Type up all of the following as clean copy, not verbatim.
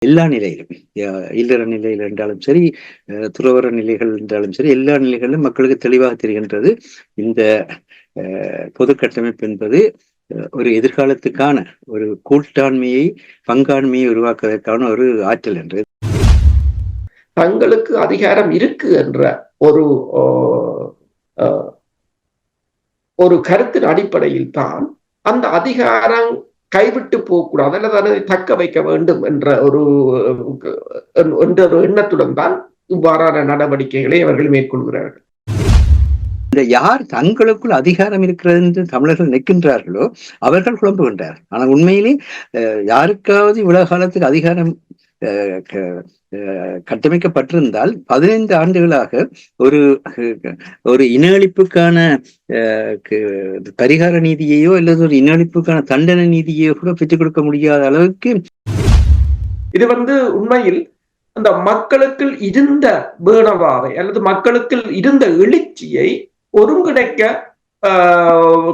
எல்லா நிலையிலும் இல்லற நிலையில் என்றாலும் சரி, துறவற நிலைகள் என்றாலும் சரி, எல்லா நிலைகளிலும் மக்களுக்கு தெளிவாக தெரிகின்றது. இந்த பொது கட்டமைப்பு என்பது ஒரு எதிர்காலத்துக்கான ஒரு கூட்டாண்மையை, பங்காண்மையை உருவாக்குவதற்கான ஒரு ஆற்றல் என்று. தங்களுக்கு அதிகாரம் இருக்கு என்ற ஒரு ஒரு கருத்தின் அடிப்படையில் தான் அந்த அதிகாரம் கைவிட்டு போகக்கூடாது அல்லது அதை தக்க வைக்க வேண்டும் என்ற ஒரு எண்ணத்துடன் தான் இவ்வாறான நடவடிக்கைகளை அவர்கள் மேற்கொள்கிறார்கள். இந்த யார் தங்களுக்குள் அதிகாரம் இருக்கிறது என்று தமிழர்கள் நிற்கின்றார்களோ அவர்கள் குழம்புகின்றார்கள். ஆனால் உண்மையிலே யாருக்காவது இவ்வளவு காலத்துக்கு அதிகாரம் கட்டமைக்கப்பட்டிருந்தால் 15 ஆண்டுகளாக ஒரு ஒரு இனஅழிப்புக்கான பரிகார நீதியையோ அல்லது ஒரு இனஅழிப்புக்கான தண்டனை நீதியையோ கூட பெற்றுக் கொடுக்க முடியாத அளவுக்கு இது உண்மையில் அந்த மக்களுக்குள் இருந்த பேணவாவை அல்லது மக்களுக்குள் இருந்த எழுச்சியை ஒருங்கிணைக்க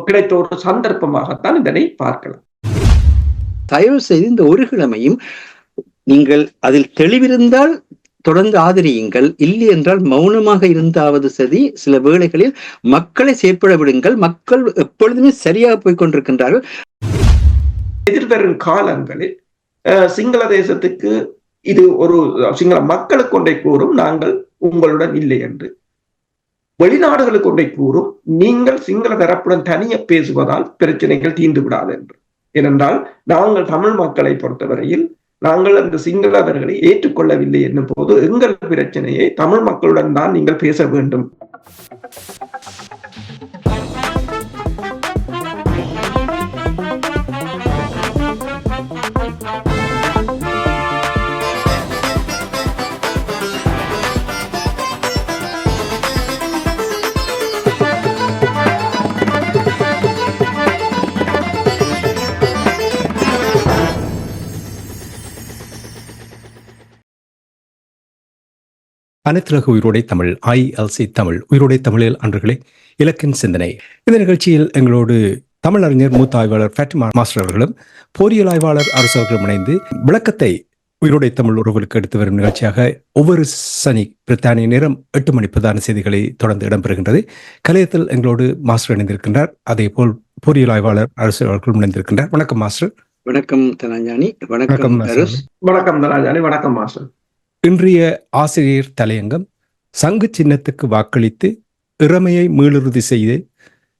கிடைத்த ஒரு சந்தர்ப்பமாகத்தான் இதனை பார்க்கலாம். தயவு செய்து இந்த ஒரு கிழமையும் நீங்கள் அதில் தெளிவிருந்தால் தொடர்ந்து ஆதரியுங்கள், இல்லை என்றால் மௌனமாக இருந்தாவது சரி. சில வேளைகளில் மக்களை செயற்பட விடுங்கள். மக்கள் எப்பொழுதுமே சரியாக போய் கொண்டிருக்கின்றார்கள். எதிர்வரும் காலங்களில் சிங்கள தேசத்துக்கு இது ஒரு சிங்கள மக்களுக்கு ஒன்றை கூறும், நாங்கள் உங்களுடன் இல்லை என்று. வெளிநாடுகளுக்கு ஒன்றை கூறும், நீங்கள் சிங்கள தரப்புடன் தனிய பேசுவதால் பிரச்சனைகள் தீர்ந்து விடாது என்று. ஏனென்றால் நாங்கள் தமிழ் மக்களை பொறுத்தவரையில் நாங்கள் அந்த சிங்களவர்களை ஏற்றுக்கொள்ளவில்லை என்னும் போது எங்கள் பிரச்சனையை தமிழ் மக்களுடன் தான் நீங்கள் பேச வேண்டும். அனைத்துலக உயிரோடை தமிழ் ILC தமிழ் உயிரோடை தமிழில் அன்றுகளே இலக்கின் சிந்தனை. இந்த நிகழ்ச்சியில் எங்களோடு தமிழறிஞர் மூத்த ஆய்வாளர் ஃபேட்டிமா மாஸ்டர் அவர்களும் பொறியியல் ஆய்வாளர் அரசு அவர்களும் இணைந்து விளக்கத்தை உயிரோடை தமிழ் உறவுகளுக்கு எடுத்து வரும் நிகழ்ச்சியாக ஒவ்வொரு சனி பிரித்தானிய நேரம் 8 மணி பிரதான செய்திகளை தொடர்ந்து இடம்பெறுகின்றது. கலையத்தில் எங்களோடு மாஸ்டர் இணைந்திருக்கின்றார். அதே போல் பொறியியல் ஆய்வாளர் அரசு அவர்களும் இணைந்திருக்கின்றார். வணக்கம் மாஸ்டர். வணக்கம் தனாஞ்சானி. வணக்கம் வணக்கம் தனாஞ்சானி. வணக்கம் மாஸ்டர். இன்றைய ஆசிரியர் தலையங்கம் சங்கு சின்னத்துக்கு வாக்களித்து இறமையை மீளுறுதி செய்து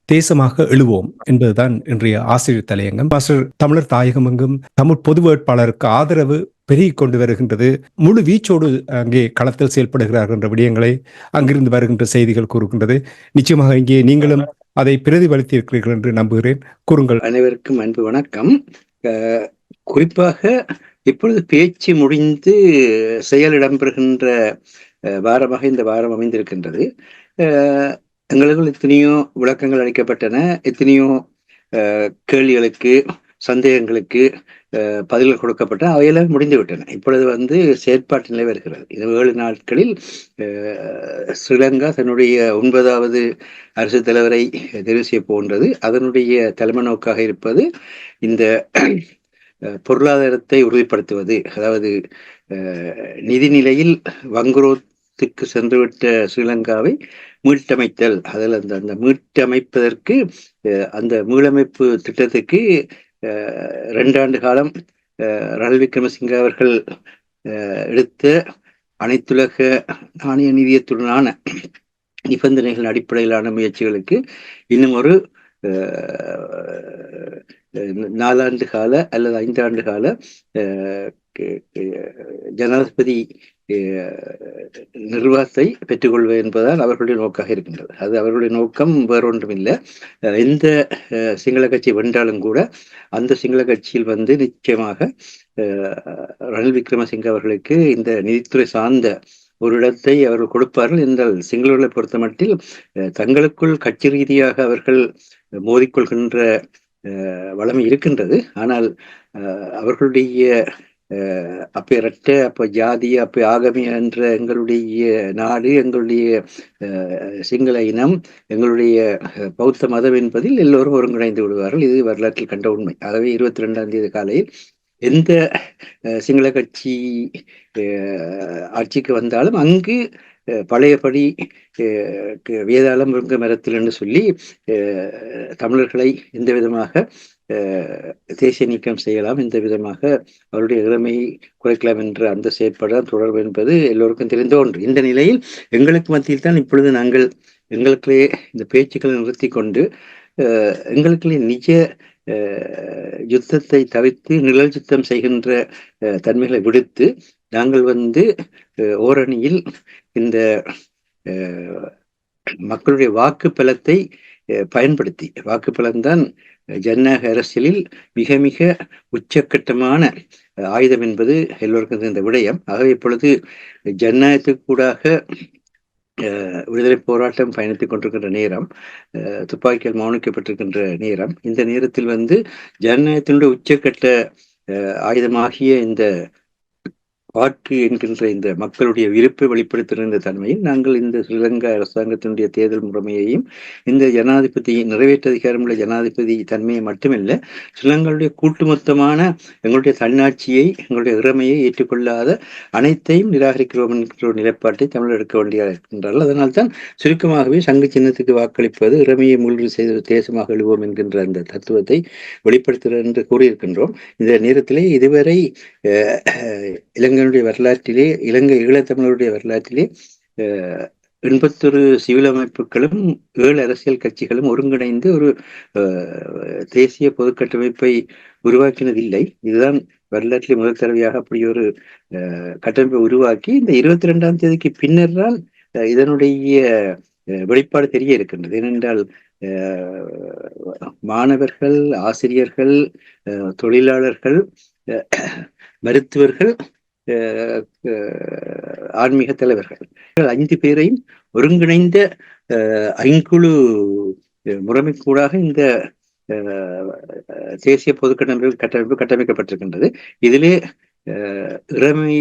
தேசமாக எழுவோம் என்பதுதான் இன்றைய ஆசிரியர் தலையங்கம். மாஸ்டர், தமிழர் தாயகம் எங்கும் தமிழ் பொது வேட்பாளருக்கு ஆதரவு பெருகி கொண்டு வருகின்றது. முழு வீச்சோடு அங்கே களத்தில் செயல்படுகிறார்கள் என்ற விடயங்களை அங்கிருந்து வருகின்ற செய்திகள் கூறுகின்றது. நிச்சயமாக இங்கே நீங்களும் அதை பிரதிபலித்து இருக்கிறீர்கள் என்று நம்புகிறேன். கூறுங்கள். அனைவருக்கும் அன்பு வணக்கம். குறிப்பாக இப்பொழுது பேச்சு முடிந்து செயல் இடம்பெறுகின்ற வாரமாக இந்த வாரம் அமைந்திருக்கின்றது. எங்களுக்குள் எத்தனையோ விளக்கங்கள் அளிக்கப்பட்டன, எத்தனையோ கேள்விகளுக்கு சந்தேகங்களுக்கு பதில்கள் கொடுக்கப்பட்ட அவையெல்லாம் முடிந்து விட்டன. இப்பொழுது செயற்பாட்டு நிலை வருகிறது. இந்த 7 நாட்களில் ஸ்ரீலங்கா தன்னுடைய 9வது அரசு தலைவரை தெரிவு செய்ய போன்றது. அதனுடைய தலைமை நோக்காக இருப்பது இந்த பொருளாதாரத்தை உறுதிப்படுத்துவது. அதாவது நிதி நிலையில் வங்குரோத்துக்கு சென்றுவிட்ட ஸ்ரீலங்காவை மீட்டமைத்தல். அதில் அந்த மீட்டமைப்பதற்கு அந்த மீளமைப்பு திட்டத்துக்கு 2 ஆண்டு காலம் ரணில் விக்ரமசிங்க அவர்கள் எடுத்த அனைத்துலக நாணய நிதியத்துடனான நிபந்தனைகள் அடிப்படையிலான முயற்சிகளுக்கு இன்னும் ஒரு 4 ஆண்டு கால அல்லது 5 ஆண்டு கால ஜனாதிபதி நிர்வாகத்தை பெற்றுக்கொள்வது என்பதால் அவர்களுடைய நோக்காக இருக்கின்றது. அது அவர்களுடைய நோக்கம் வேறொன்றும் இல்லை. எந்த சிங்கள கட்சி வென்றாலும் கூட அந்த சிங்கள கட்சியில் நிச்சயமாக ரணில் விக்ரமசிங்க அவர்களுக்கு இந்த நிதித்துறை சார்ந்த ஒரு இடத்தை அவர்கள் கொடுப்பார்கள் என்றால், சிங்களர்களை பொறுத்த மட்டில் தங்களுக்குள் கட்சி ரீதியாக அவர்கள் மோதிக்கொள்கின்ற வளமை இருக்கின்றது. ஆனால் அவர்களுடைய அப்போ இரட்டை, அப்போ ஜாதிய, அப்போ ஆகமி என்ற எங்களுடைய நாடு, எங்களுடைய சிங்கள இனம், எங்களுடைய பௌத்த மதம் என்பதில் எல்லோரும் ஒருங்கிணைந்து விடுவார்கள். இது வரலாற்றில் கண்ட உண்மை. ஆகவே 22ஆம் தேதி காலையில் எந்த சிங்கள கட்சி ஆட்சிக்கு வந்தாலும் அங்கு பழையபடி வேதாளம் முருங்க மரத்தில் என்று சொல்லி தமிழர்களை எந்த விதமாக தேசிய நீக்கம் செய்யலாம், எந்த விதமாக அவருடைய இளமையை குறைக்கலாம் என்ற அந்த செயற்பாடு தொடர்பு என்பது எல்லோருக்கும் தெரிந்த ஒன்று. இந்த நிலையில் எங்களுக்கு மத்தியில் தான் இப்பொழுது நாங்கள் எங்களுக்குள்ளே இந்த பேச்சுக்களை நிறுத்தி கொண்டு எங்களுக்குள்ளே நிஜ யுத்தத்தை தவிர்த்து நிழல் யுத்தம் செய்கின்ற தன்மைகளை விடுத்து நாங்கள் ஓரணியில் இந்த மக்களுடைய வாக்கு பலத்தை பயன்படுத்தி, வாக்கு பலம்தான் ஜனநாயக அரசியலில் மிக மிக உச்சக்கட்டமான ஆயுதம் என்பது எல்லோருக்கும் இந்த விடயம். ஆகவே இப்பொழுது ஜனநாயகத்துக்கூடாக விடுதலை போராட்டம் பயணித்துக் கொண்டிருக்கின்ற நேரம், துப்பாக்கியால் மௌனிக்கப்பட்டிருக்கின்ற நேரம், இந்த நேரத்தில் ஜனநாயகத்தினுடைய உச்சக்கட்ட ஆயுதமாகிய இந்த வாக்கு என்கின்ற இந்த மக்களுடைய விருப்பை வெளிப்படுத்துகின்ற தன்மையில் நாங்கள் இந்த ஸ்ரீலங்கா அரசாங்கத்தினுடைய தேர்தல் முறைமையையும் இந்த ஜனாதிபதி நிறைவேற்ற அதிகாரமுள்ள ஜனாதிபதி தன்மையை மட்டுமல்ல, ஸ்ரீலங்காவுடைய கூட்டுமொத்தமான எங்களுடைய தன்னாட்சியை, எங்களுடைய இறமையை ஏற்றுக்கொள்ளாத அனைத்தையும் நிராகரிக்கிறோம் என்கிற ஒரு நிலைப்பாட்டை தமிழர் எடுக்க வேண்டிய இருக்கின்றார்கள். அதனால்தான் சுருக்கமாகவே சங்கு சின்னத்துக்கு வாக்களிப்பது இறமையை மூழ்கி செய்த தேசமாக எழுவோம் என்கின்ற அந்த தத்துவத்தை வெளிப்படுத்துகிறது என்று கூறியிருக்கின்றோம். இந்த நேரத்திலே இதுவரை இலங்கை வரலாற்றிலே, இலங்கை ஈழத்தமிழருடைய வரலாற்றிலே 81 சிவில் அமைப்புகளும் 7 அரசியல் கட்சிகளும் ஒருங்கிணைந்து ஒரு தேசிய பொதுக்கட்டமைப்பை உருவாக்கினதில்லை. இதுதான் வரலாற்றிலே முதல் தடவையாக அப்படி ஒரு கட்டமைப்பை உருவாக்கி இந்த 22ஆம் தேதிக்கு பின்னர் தான் இதனுடைய வெளிப்பாடு தெரிய இருக்கின்றது. ஏனென்றால் மாணவர்கள், ஆசிரியர்கள், தொழிலாளர்கள், மருத்துவர்கள், ஆன்மீக தலைவர்கள் 5 பேரையும் ஒருங்கிணைந்த 5 முறைமைக்கூடாக இந்த தேசிய பொதுக்கட்டமைப்பு கட்டமைக்கப்பட்டிருக்கின்றது. இதிலே இறைமை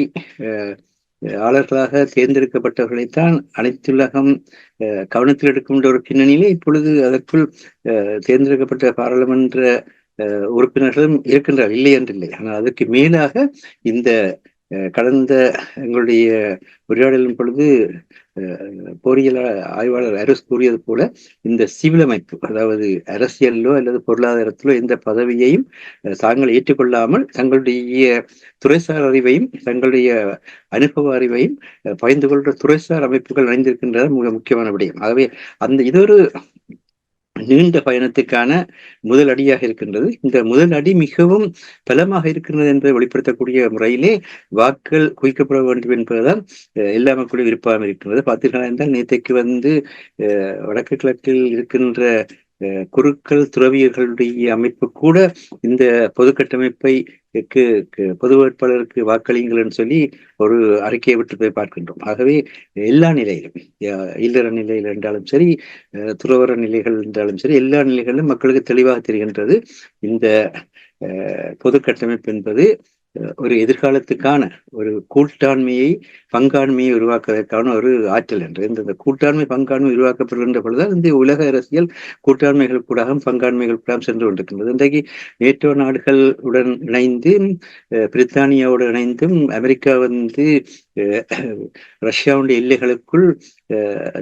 ஆளர்களாக தேர்ந்தெடுக்கப்பட்டவர்களைத்தான் அனைத்துலகம் கவனத்தில் எடுக்கின்ற ஒரு பின்னணியிலே இப்பொழுது அதற்குள் தேர்ந்தெடுக்கப்பட்ட பாராளுமன்ற உறுப்பினர்களும் இருக்கின்றார், இல்லை என்றில்லை. ஆனால் அதற்கு மேலாக இந்த கடந்த எங்களுடைய உரையாடலின் பொழுது பொறியியல் ஆய்வாளர் அரசு கூறியது போல இந்த சிவில் அமைப்பு, அதாவது அரசியலிலோ அல்லது பொருளாதாரத்திலோ எந்த பதவியையும் தாங்கள் ஏற்றுக்கொள்ளாமல் தங்களுடைய துறைசார் அறிவையும் தங்களுடைய அனுபவ அறிவையும் பகிர்ந்து கொள்கிற துறைசார் அமைப்புகள் இணைந்திருக்கின்றது மிக முக்கியமான விடயம். ஆகவே இது ஒரு நீண்ட பயணத்துக்கான முதல் அடியாக இருக்கின்றது. இந்த முதல் அடி மிகவும் பலமாக இருக்கின்றது என்பதை வெளிப்படுத்தக்கூடிய முறையிலே வாக்குகள் குவிக்கப்பட வேண்டும் என்பதுதான் எல்லா மக்களுடைய விருப்பமாக இருக்கின்றது. பார்த்தீர்களா என்றால் நேற்றைக்கு வடக்கு கிழக்கில் இருக்கின்ற குருக்கள் துறவியர்களுடைய அமைப்பு கூட இந்த பொது கட்டமைப்பை பொது வேட்பாளருக்கு வாக்களியுங்கள் என்று சொல்லி ஒரு அறிக்கையை விட்டு போய் பார்க்கின்றோம். ஆகவே எல்லா நிலையிலும், இல்லற நிலையில் என்றாலும் சரி, துறவர நிலைகள் என்றாலும் சரி, எல்லா நிலைகளிலும் மக்களுக்கு தெளிவாக தெரிகின்றது இந்த பொது கட்டமைப்பு என்பது ஒரு எதிர்காலத்துக்கான ஒரு கூட்டாண்மையை, பங்காண்மையை உருவாக்குவதற்கான ஒரு ஆற்றல் என்று. இந்த கூட்டாண்மை பங்காண்மை உருவாக்கப்படுகின்ற பொழுதுதான் இந்த உலக அரசியல் கூட்டாண்மைகள் கூட பங்காண்மைகள் கூட சென்று கொண்டிருக்கின்றது. இன்றைக்கு நேட்டோ நாடுகளுடன் இணைந்து, பிரித்தானியாவுடன் இணைந்தும் அமெரிக்கா ரஷ்யாவுடைய எல்லைகளுக்குள்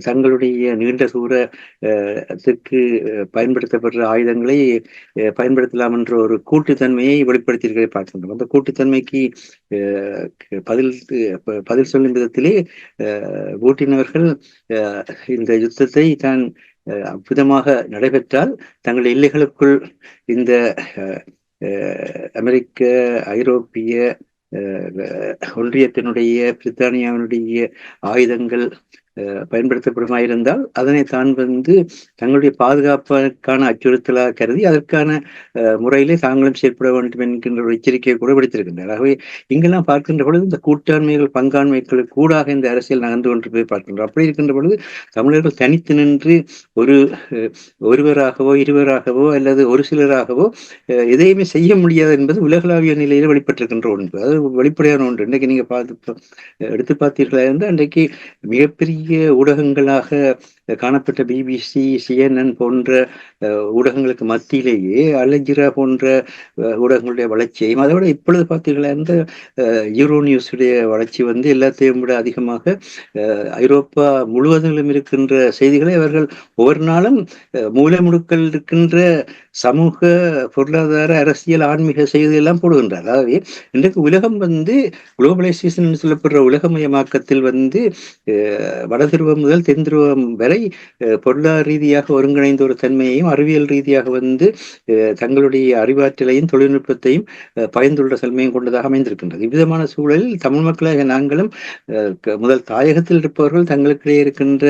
தங்களுடைய நீண்ட தூரத்திற்கு பயன்படுத்தப்படுற ஆயுதங்களை பயன்படுத்தலாம் என்ற ஒரு கூட்டுத்தன்மையை வெளிப்படுத்தியிருக்கிறதை பார்க்கின்றோம். அந்த கூட்டுத்தன்மைக்கு பதில் சொல்லும் விதத்திலே பூட்டினவர்கள் இந்த யுத்தத்தை தான் அற்புதமாக நடைபெற்றால் தங்கள் எல்லைகளுக்குள் இந்த அமெரிக்க, ஐரோப்பிய ஒன்றியத்தினுடைய, பிரித்தானியாவினுடைய ஆயுதங்கள் பயன்படுத்தப்படுமாயிருந்தால் அதனை தான் தங்களுடைய பாதுகாப்புக்கான அச்சுறுத்தலாக கருதி அதற்கான முறையிலே தாங்களும் செயற்பட வேண்டும் என்கின்ற ஒரு எச்சரிக்கையை கூட விடுத்திருக்கின்றனர். ஆகவே இங்கெல்லாம் பார்க்கின்ற பொழுது இந்த கூட்டாண்மைகள், பங்காண்மைகளுக்கு கூடாக இந்த அரசியல் நகர்ந்து கொண்டு போய் பார்க்கின்றோம். அப்படி இருக்கின்ற பொழுது தமிழர்கள் தனித்து நின்று ஒருவராகவோ இருவராகவோ அல்லது ஒரு சிலராகவோ எதையுமே செய்ய முடியாது என்பது உலகளாவிய நிலையில் வெளிப்பட்டிருக்கின்ற ஒன்று. அது வெளிப்படையான ஒன்று. இன்றைக்கு நீங்க எடுத்து பார்த்தீர்களா இருந்தால் அன்றைக்கு மிகப்பெரிய ஊடகங்களாக காணப்பட்ட BBC, CNN போன்ற ஊடகங்களுக்கு மத்தியிலேயே அல்ஜீரா போன்ற ஊடகங்களுடைய வளர்ச்சியையும், அதை விட இப்பொழுது பார்த்தீர்களா இந்த யூரோ நியூஸுடைய வளர்ச்சி வந்து எல்லாத்தையும் விட அதிகமாக ஐரோப்பா முழுவதிலும் இருக்கின்ற செய்திகளை அவர்கள் ஒவ்வொரு நாளும் மூலை முடுக்கல் இருக்கின்ற சமூக, பொருளாதார, அரசியல், ஆன்மீக செய்தியெல்லாம் போடுகின்றார். அதாவது இன்றைக்கு உலகம் வந்து குளோபலைசேஷன் சொல்லப்படுற உலகமயமாக்கத்தில் வந்து வடதுருவம் முதல் தென் துருவம் வரை பொருளாதார ரீதியாக ஒருங்கிணைந்த ஒரு தன்மையையும், அறிவியல் ரீதியாக வந்து தங்களுடைய அறிவாற்றலையும் தொழில்நுட்பத்தையும் பயந்துள்ள தன்மையும் கொண்டதாக அமைந்திருக்கின்றது. இவ்விதமான சூழலில் தமிழ் மக்களாக நாங்களும் முதல் தாயகத்தில் இருப்பவர்கள் தங்களுக்கிடையே இருக்கின்ற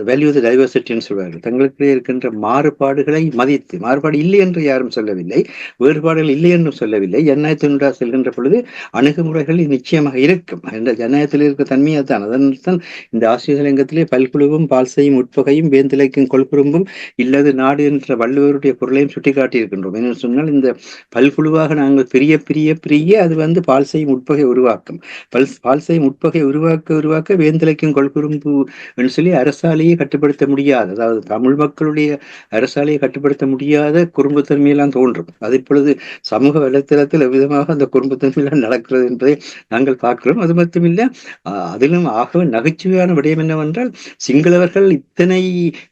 வேல்யூ தி டைவர்சிட்டின்னு சொல்வார்கள். தங்களுக்கிடையே இருக்கின்ற மாறுபாடுகளை மதித்து, மாறுபாடு இல்லை என்று யாரும் சொல்லவில்லை, வேறுபாடுகள் இல்லை என்றும் சொல்லவில்லை. ஜனநாயகத்தினுடைய செல்கின்ற பொழுது அணுகுமுறைகள் நிச்சயமாக இருக்கும். என்ற ஜனநாயகத்தில் இருக்க தன்மையை தான், அதனால் இந்த ஆசிரியர் தலையங்கத்திலே பல்குழுவும் பால்சையும் உட்பகையும் வேந்திலைக்கும் கொள்குறும்பும் இல்லது நாடு என்ற வள்ளுவருடைய பொருளையும் சுட்டிக்காட்டி இருக்கின்றோம். என்று சொன்னால் இந்த பல்குழுவாக நாங்கள் பிரிய பிரிய பிரிய அது வந்து பால்சையும் உட்பகை உருவாக்கும். பால்சையும் உட்பகை உருவாக்க வேந்திலைக்கும் கொள்குறும்பு என்று சொல்லி அரசாலேயே கட்டுப்படுத்த முடியாது, அதாவது தமிழ் மக்களுடைய அரசாலேயே கட்டுப்படுத்த முடியாத குறும்புத்தன்மையெல்லாம் தோன்றும். அது இப்பொழுது சமூக வலைத்தளத்தில் எவ்விதமாக அந்த குறும்புத்தன்மையெல்லாம் நடக்கிறது என்பதை நாங்கள் பார்க்கிறோம். அது மட்டுமில்லை, அதிலும் ஆகவே நகைச்சுவையான விடயம் என்னவென்றால், சிங்களவர்கள் இத்தனை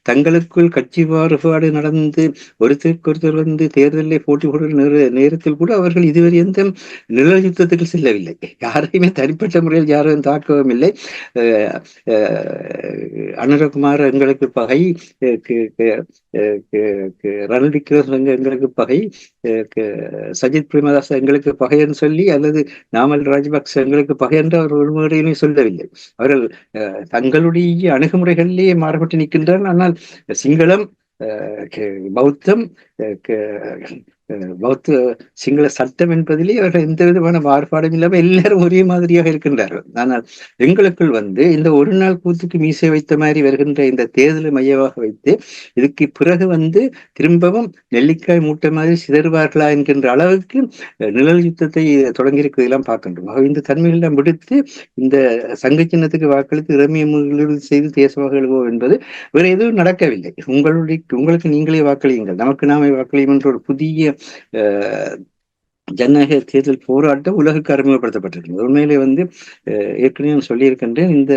தங்களுக்குள் கட்சி மாறுபாடு நடந்து ஒருத்தர் வந்து தேர்தலில் போட்டி போடுகிற நேரத்தில் கூட அவர்கள் இதுவரை எந்த நிழல் யுத்தத்துக்கு செல்லவில்லை. யாரையுமே தனிப்பட்ட முறையில் யாரும் தாக்கவும் இல்லை. அனுரகுமார் எங்களுக்கு பகை, ரணில் விக்ரமசிங்கே எங்களுக்கு பகை, சஜித் பிரேமதாஸ் எங்களுக்கு பகைன்னு சொல்லி, அல்லது நாமல் ராஜபக்ச எங்களுக்கு பகை என்று அவர் ஒரு முறையிலே சொல்லவில்லை. அவர்கள் தங்களுடைய அணுகுமுறைகளிலேயே மாறுபட்டு நிற்கின்றனர். ஆனால் சிங்களம், பௌத்தம், பௌத்த சிங்கள சட்டம் என்பதிலே அவர்கள் எந்த விதமான மாறுபாடும் இல்லாமல் எல்லாரும் ஒரே மாதிரியாக இருக்கின்றார்கள். ஆனால் எங்களுக்குள் வந்து இந்த ஒரு நாள் கூத்துக்கு மீசை வைத்த மாதிரி வருகின்ற இந்த தேர்தலை மையமாக வைத்து இதுக்கு பிறகு வந்து திரும்பவும் நெல்லிக்காய் மூட்டை மாதிரி சிதறுவார்களா என்கின்ற அளவுக்கு நிழல் யுத்தத்தை தொடங்கியிருக்கிறதெல்லாம் பார்க்கின்றோம். இந்த தன்மைகள் எல்லாம் விடுத்து இந்த சங்க சின்னத்துக்கு வாக்களித்து இறமையை செய்து தேசமாக எழுவோம் என்பது வேறு எதுவும் நடக்கவில்லை. உங்களுக்கு நீங்களே வாக்களியுங்கள், நமக்கு நாமே வாக்களியும் என்ற ஒரு புதிய ஜனநாயக தேர்தல் போராட்டம் உலகுக்கு அறிமுகப்படுத்தப்பட்டிருக்கிறது. உண்மையிலே வந்து ஏற்கனவே நான் சொல்லியிருக்கின்றேன், இந்த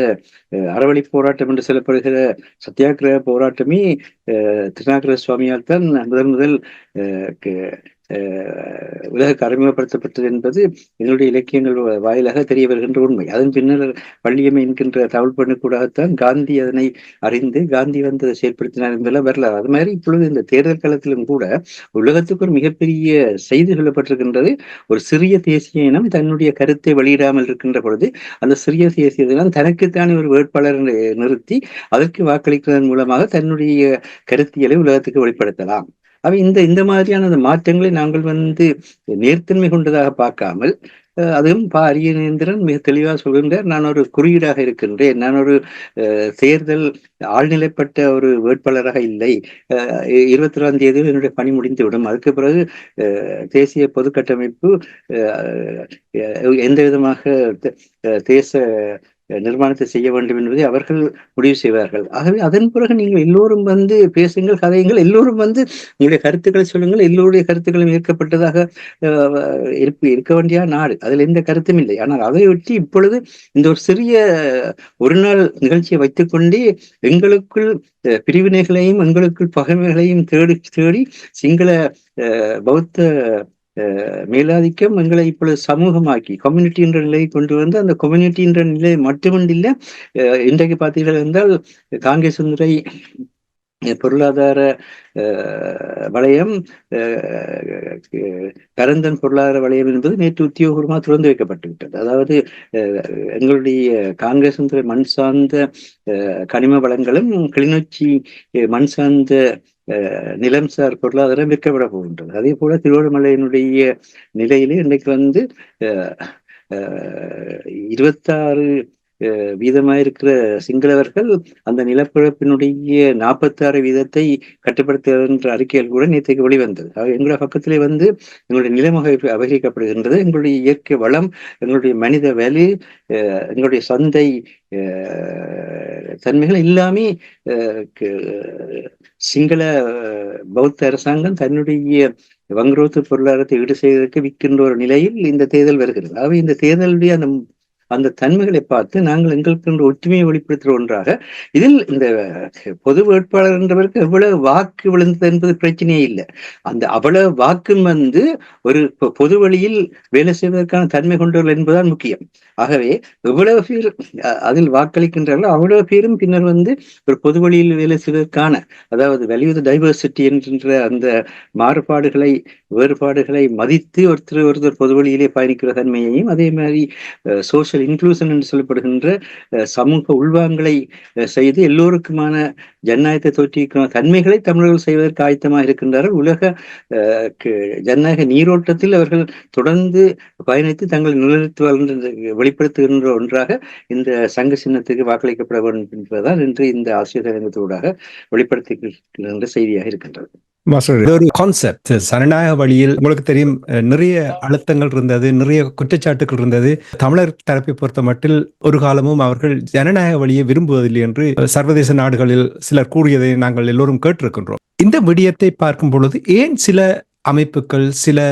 அறவழி போராட்டம் என்று சொல்லப்படுகிற சத்தியாகிரக போராட்டமே திருநாகர சுவாமியால் தான் முதல் உலகுக்கு அறிமுகப்படுத்தப்பட்டது என்பது என்னுடைய இலக்கியங்கள் வாயிலாக தெரிய வருகின்ற உண்மை. அதன் பின்னர் வள்ளியம்மை என்கின்ற தமிழ் பெண்ணுக்கூடாகத்தான் காந்தி அதனை அறிந்து காந்தி வந்து அதை செயல்படுத்தினார் என்பதெல்லாம் வரலாறு. அது மாதிரி இப்பொழுது இந்த தேர்தல் காலத்திலும் கூட உலகத்துக்கு ஒரு மிகப்பெரிய செய்தி சொல்லப்பட்டிருக்கின்றது. ஒரு சிறிய தேசிய இனம் தன்னுடைய கருத்தை வெளியிடாமல் இருக்கின்ற பொழுது அந்த சிறிய தேசிய இனம் தனக்குத்தானே ஒரு வேட்பாளர் நிறுத்தி அதற்கு வாக்களிப்பதன் மூலமாக தன்னுடைய கருத்தியலை உலகத்துக்கு வெளிப்படுத்தலாம். அவை இந்த மாதிரியான மாற்றங்களை நாங்கள் வந்து நேர்த்தன்மை கொண்டதாக பார்க்காமல், அதுவும் அரியநேந்திரன் மிக தெளிவாக சொல்கின்றார், நான் ஒரு குறியீடாக இருக்கின்றேன், நான் ஒரு தேர்தல் ஆழ்நிலைப்பட்ட ஒரு வேட்பாளராக இல்லை, 21ஆம் தேதியில் என்னுடைய பணி முடிந்துவிடும், அதுக்கு பிறகு தேசிய பொது கட்டமைப்பு எந்த விதமாக தேச நிர்மாணத்தை செய்ய வேண்டும் என்பதை அவர்கள் முடிவு செய்வார்கள். ஆகவே அதன் பிறகு நீங்கள் எல்லோரும் வந்து பேசுங்கள், கதையுங்கள், எல்லோரும் வந்து உங்களுடைய கருத்துக்களை சொல்லுங்கள், எல்லோருடைய கருத்துக்களும் ஏற்கப்பட்டதாக இருக்க வேண்டிய நாடு, அதில் எந்த கருத்தும் இல்லை. ஆனால் அதை ஒட்டி இப்பொழுது இந்த ஒரு சிறிய ஒரு நாள் நிகழ்ச்சியை வைத்துக்கொண்டே எங்களுக்குள் பிரிவினைகளையும் எங்களுக்குள் பகைமைகளையும் தேடி சிங்கள பௌத்த மேலாதிக்கம் எங்களை இப்பொழுது சமூகமாக்கி கம்யூனிட்டி என்ற நிலையை கொண்டு வந்து, அந்த கம்யூனிட்டி என்ற நிலை மட்டுமன்றில்லை, இன்றைக்கு பார்த்தீர்கள் என்றால் காங்கிரஸ் துறை பொருளாதார வளையம், கரந்தன் பொருளாதார வளையம் என்பது நேற்று உத்தியோகமாக திறந்து வைக்கப்பட்டு விட்டது. அதாவது எங்களுடைய காங்கிரஸ் துறை மண் சார்ந்த கனிம வளங்களும் கிளிநொச்சி மண் சார்ந்த நிலம்சார் பொருளாதாரம் விற்கப்பட போகின்றது. அதே போல திருவண்ணாமலையினுடைய நிலையிலே இன்றைக்கு வந்து 26 வீதமாயிருக்கிற சிங்களவர்கள் அந்த நிலப்பரப்பினுடைய 46 வீதத்தை கட்டுப்படுத்துகின்ற அறிக்கைகள் கூட நேற்றைக்கு வெளிவந்தது. எங்களுடைய பக்கத்திலே வந்து எங்களுடைய நிலமாக அபகரிக்கப்படுகின்றது, எங்களுடைய இயற்கை வளம், எங்களுடைய மனித வலு, எங்களுடைய சந்தை தன்மைகள் எல்லாமே சிங்கள பௌத்த அரசாங்கம் தன்னுடைய வங்குரோத்து பொருளாதாரத்தை ஈடு செய்வதற்கு விற்கின்ற ஒரு நிலையில் இந்த தேர்தல் வருகிறது. ஆகவே இந்த தேர்தலுடைய அந்த தன்மைகளை பார்த்து நாங்கள் எங்களுக்கு ஒற்றுமையை வெளிப்படுத்துகிற ஒன்றாக இதில் இந்த பொது வேட்பாளர் என்றவருக்கு எவ்வளவு வாக்கு விழுந்தது என்பது பிரச்சனையே இல்லை. அந்த அவ்வளவு வாக்கும் ஒரு பொது வழியில் வேலை செய்வதற்கான தன்மை கொண்டவர்கள் என்பதுதான் முக்கியம். ஆகவே எவ்வளவு பேர் அதில் வாக்களிக்கின்றார்களோ அவ்வளவு பேரும் பின்னர் ஒரு பொது வழியில் வேலை செய்வதற்கான, அதாவது வேல்யூ தி டைவர்சிட்டி என்கின்ற அந்த வேறுபாடுகளை மதித்து ஒருத்தர் பொது வழியிலே பயணிக்கிற தன்மையையும், அதே மாதிரி சோசியல் இன்க்ளூஷன் என்று சொல்லப்படுகின்ற சமூக உள்வாங்களை செய்து எல்லோருக்குமான ஜனநாயகத்தை தோற்றிருக்கிற தன்மைகளை தமிழர்கள் செய்வதற்கு ஆயத்தமாக இருக்கின்றார்கள். உலக ஜனநாயக நீரோட்டத்தில் அவர்கள் தொடர்ந்து பயணித்து தங்களை நிலைநிறுத்துவார்கள் வெளிப்படுத்துகின்ற ஒன்றாக இந்த சங்க சின்னத்துக்கு வாக்களிக்கப்பட வேண்டும் என்பதுதான் இன்று இந்த ஆசிரியர் தலைமைத்தூடாக வெளிப்படுத்துகின்ற செய்தியாக இருக்கின்றது. ஒரு கான்செப்ட் ஜனநாயக வழியில் உங்களுக்கு தெரியும், நிறைய அழுத்தங்கள் இருந்தது, நிறைய குற்றச்சாட்டுகள் இருந்தது. தமிழர் தரப்பை பொறுத்த மட்டில் ஒரு காலமும் அவர்கள் ஜனநாயக வழியை விரும்புவதில்லை என்று சர்வதேச நாடுகளில் சிலர் கூறியதை நாங்கள் எல்லோரும் கேட்டிருக்கின்றோம். இந்த விடயத்தை பார்க்கும் பொழுது ஏன் சில அமைப்புகள், சில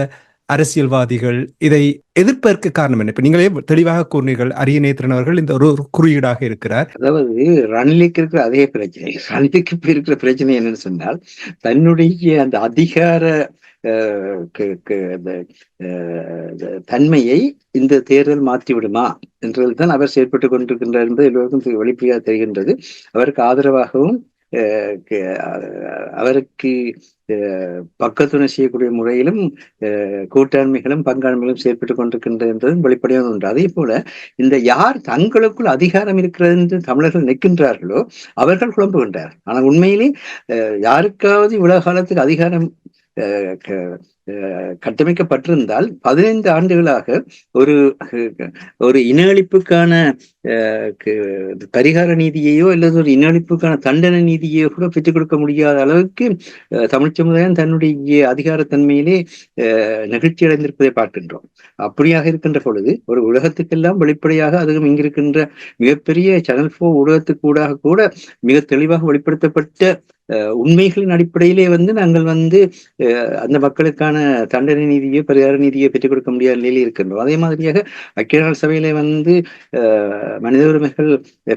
அரசியல்வாதிகள் இதை எதிர்ப்பதற்கு காரணம் என்ன? இப்ப நீங்களே தெளிவாக கூறினீர்கள், அரியநேத்திரன் அவர்கள் இந்த ஒரு குறியீடாக இருக்கிறார். அதாவது ரணிலுக்கு இருக்கிற அதே பிரச்சனை, ரணிலுக்கு இருக்கிற பிரச்சனை என்னன்னு சொன்னால், தன்னுடைய அந்த அதிகார தன்மையை இந்த தேர்தல் மாற்றி விடுமா என்றதுதான் அவர் செயற்பட்டுக் கொண்டிருக்கின்றார் என்பது எல்லோருக்கும் வெளிப்படையாக தெரிகின்றது. அவருக்கு ஆதரவாகவும் அவருக்கு பக்கத்துணை செய்யக்கூடிய முறையிலும் கூட்டாண்மைகளும் பங்காண்மைகளும் செயற்பட்டுக் கொண்டிருக்கின்றது என்பதும் வெளிப்படையான ஒன்று. அதே போல இந்த யார் தங்களுக்குள் அதிகாரம் இருக்கிறது என்று தமிழர்கள் நிற்கின்றார்களோ அவர்கள் குழம்புகின்றார். ஆனால் உண்மையிலே யாருக்காவது இவ்வளவு காலத்துக்கு அதிகாரம் கட்டமைக்கப்பட்டிருந்தால் 15 ஆண்டுகளாக ஒரு இன அழிப்புக்கான பரிகார நீதியையோ அல்லது ஒரு இன அழிப்புக்கான தண்டனை நீதியையோ கூட பெற்றுக் கொடுக்க முடியாத அளவுக்கு தமிழ் சமுதாயம் தன்னுடைய அதிகாரத்தன்மையிலே நெகிழ்ச்சி அடைந்திருப்பதை பார்க்கின்றோம். அப்படியாக இருக்கின்ற பொழுது ஒரு உலகத்துக்கெல்லாம் வெளிப்படையாக, அதுவும் இங்கிருக்கின்ற மிகப்பெரிய சேனல் 4 ஊடகத்துக்கு ஊடாக கூட மிக தெளிவாக வெளிப்படுத்தப்பட்ட உண்மைகளின் அடிப்படையிலே நாங்கள் அந்த மக்களுக்கான தண்டனை நீதியோ பரிகார நீதியோ பெற்றுக் கொடுக்க முடியாத நிலையில் இருக்கின்றோம். அதே மாதிரியாக ஐக்கிய நாடு சபையிலே மனித உரிமைகள்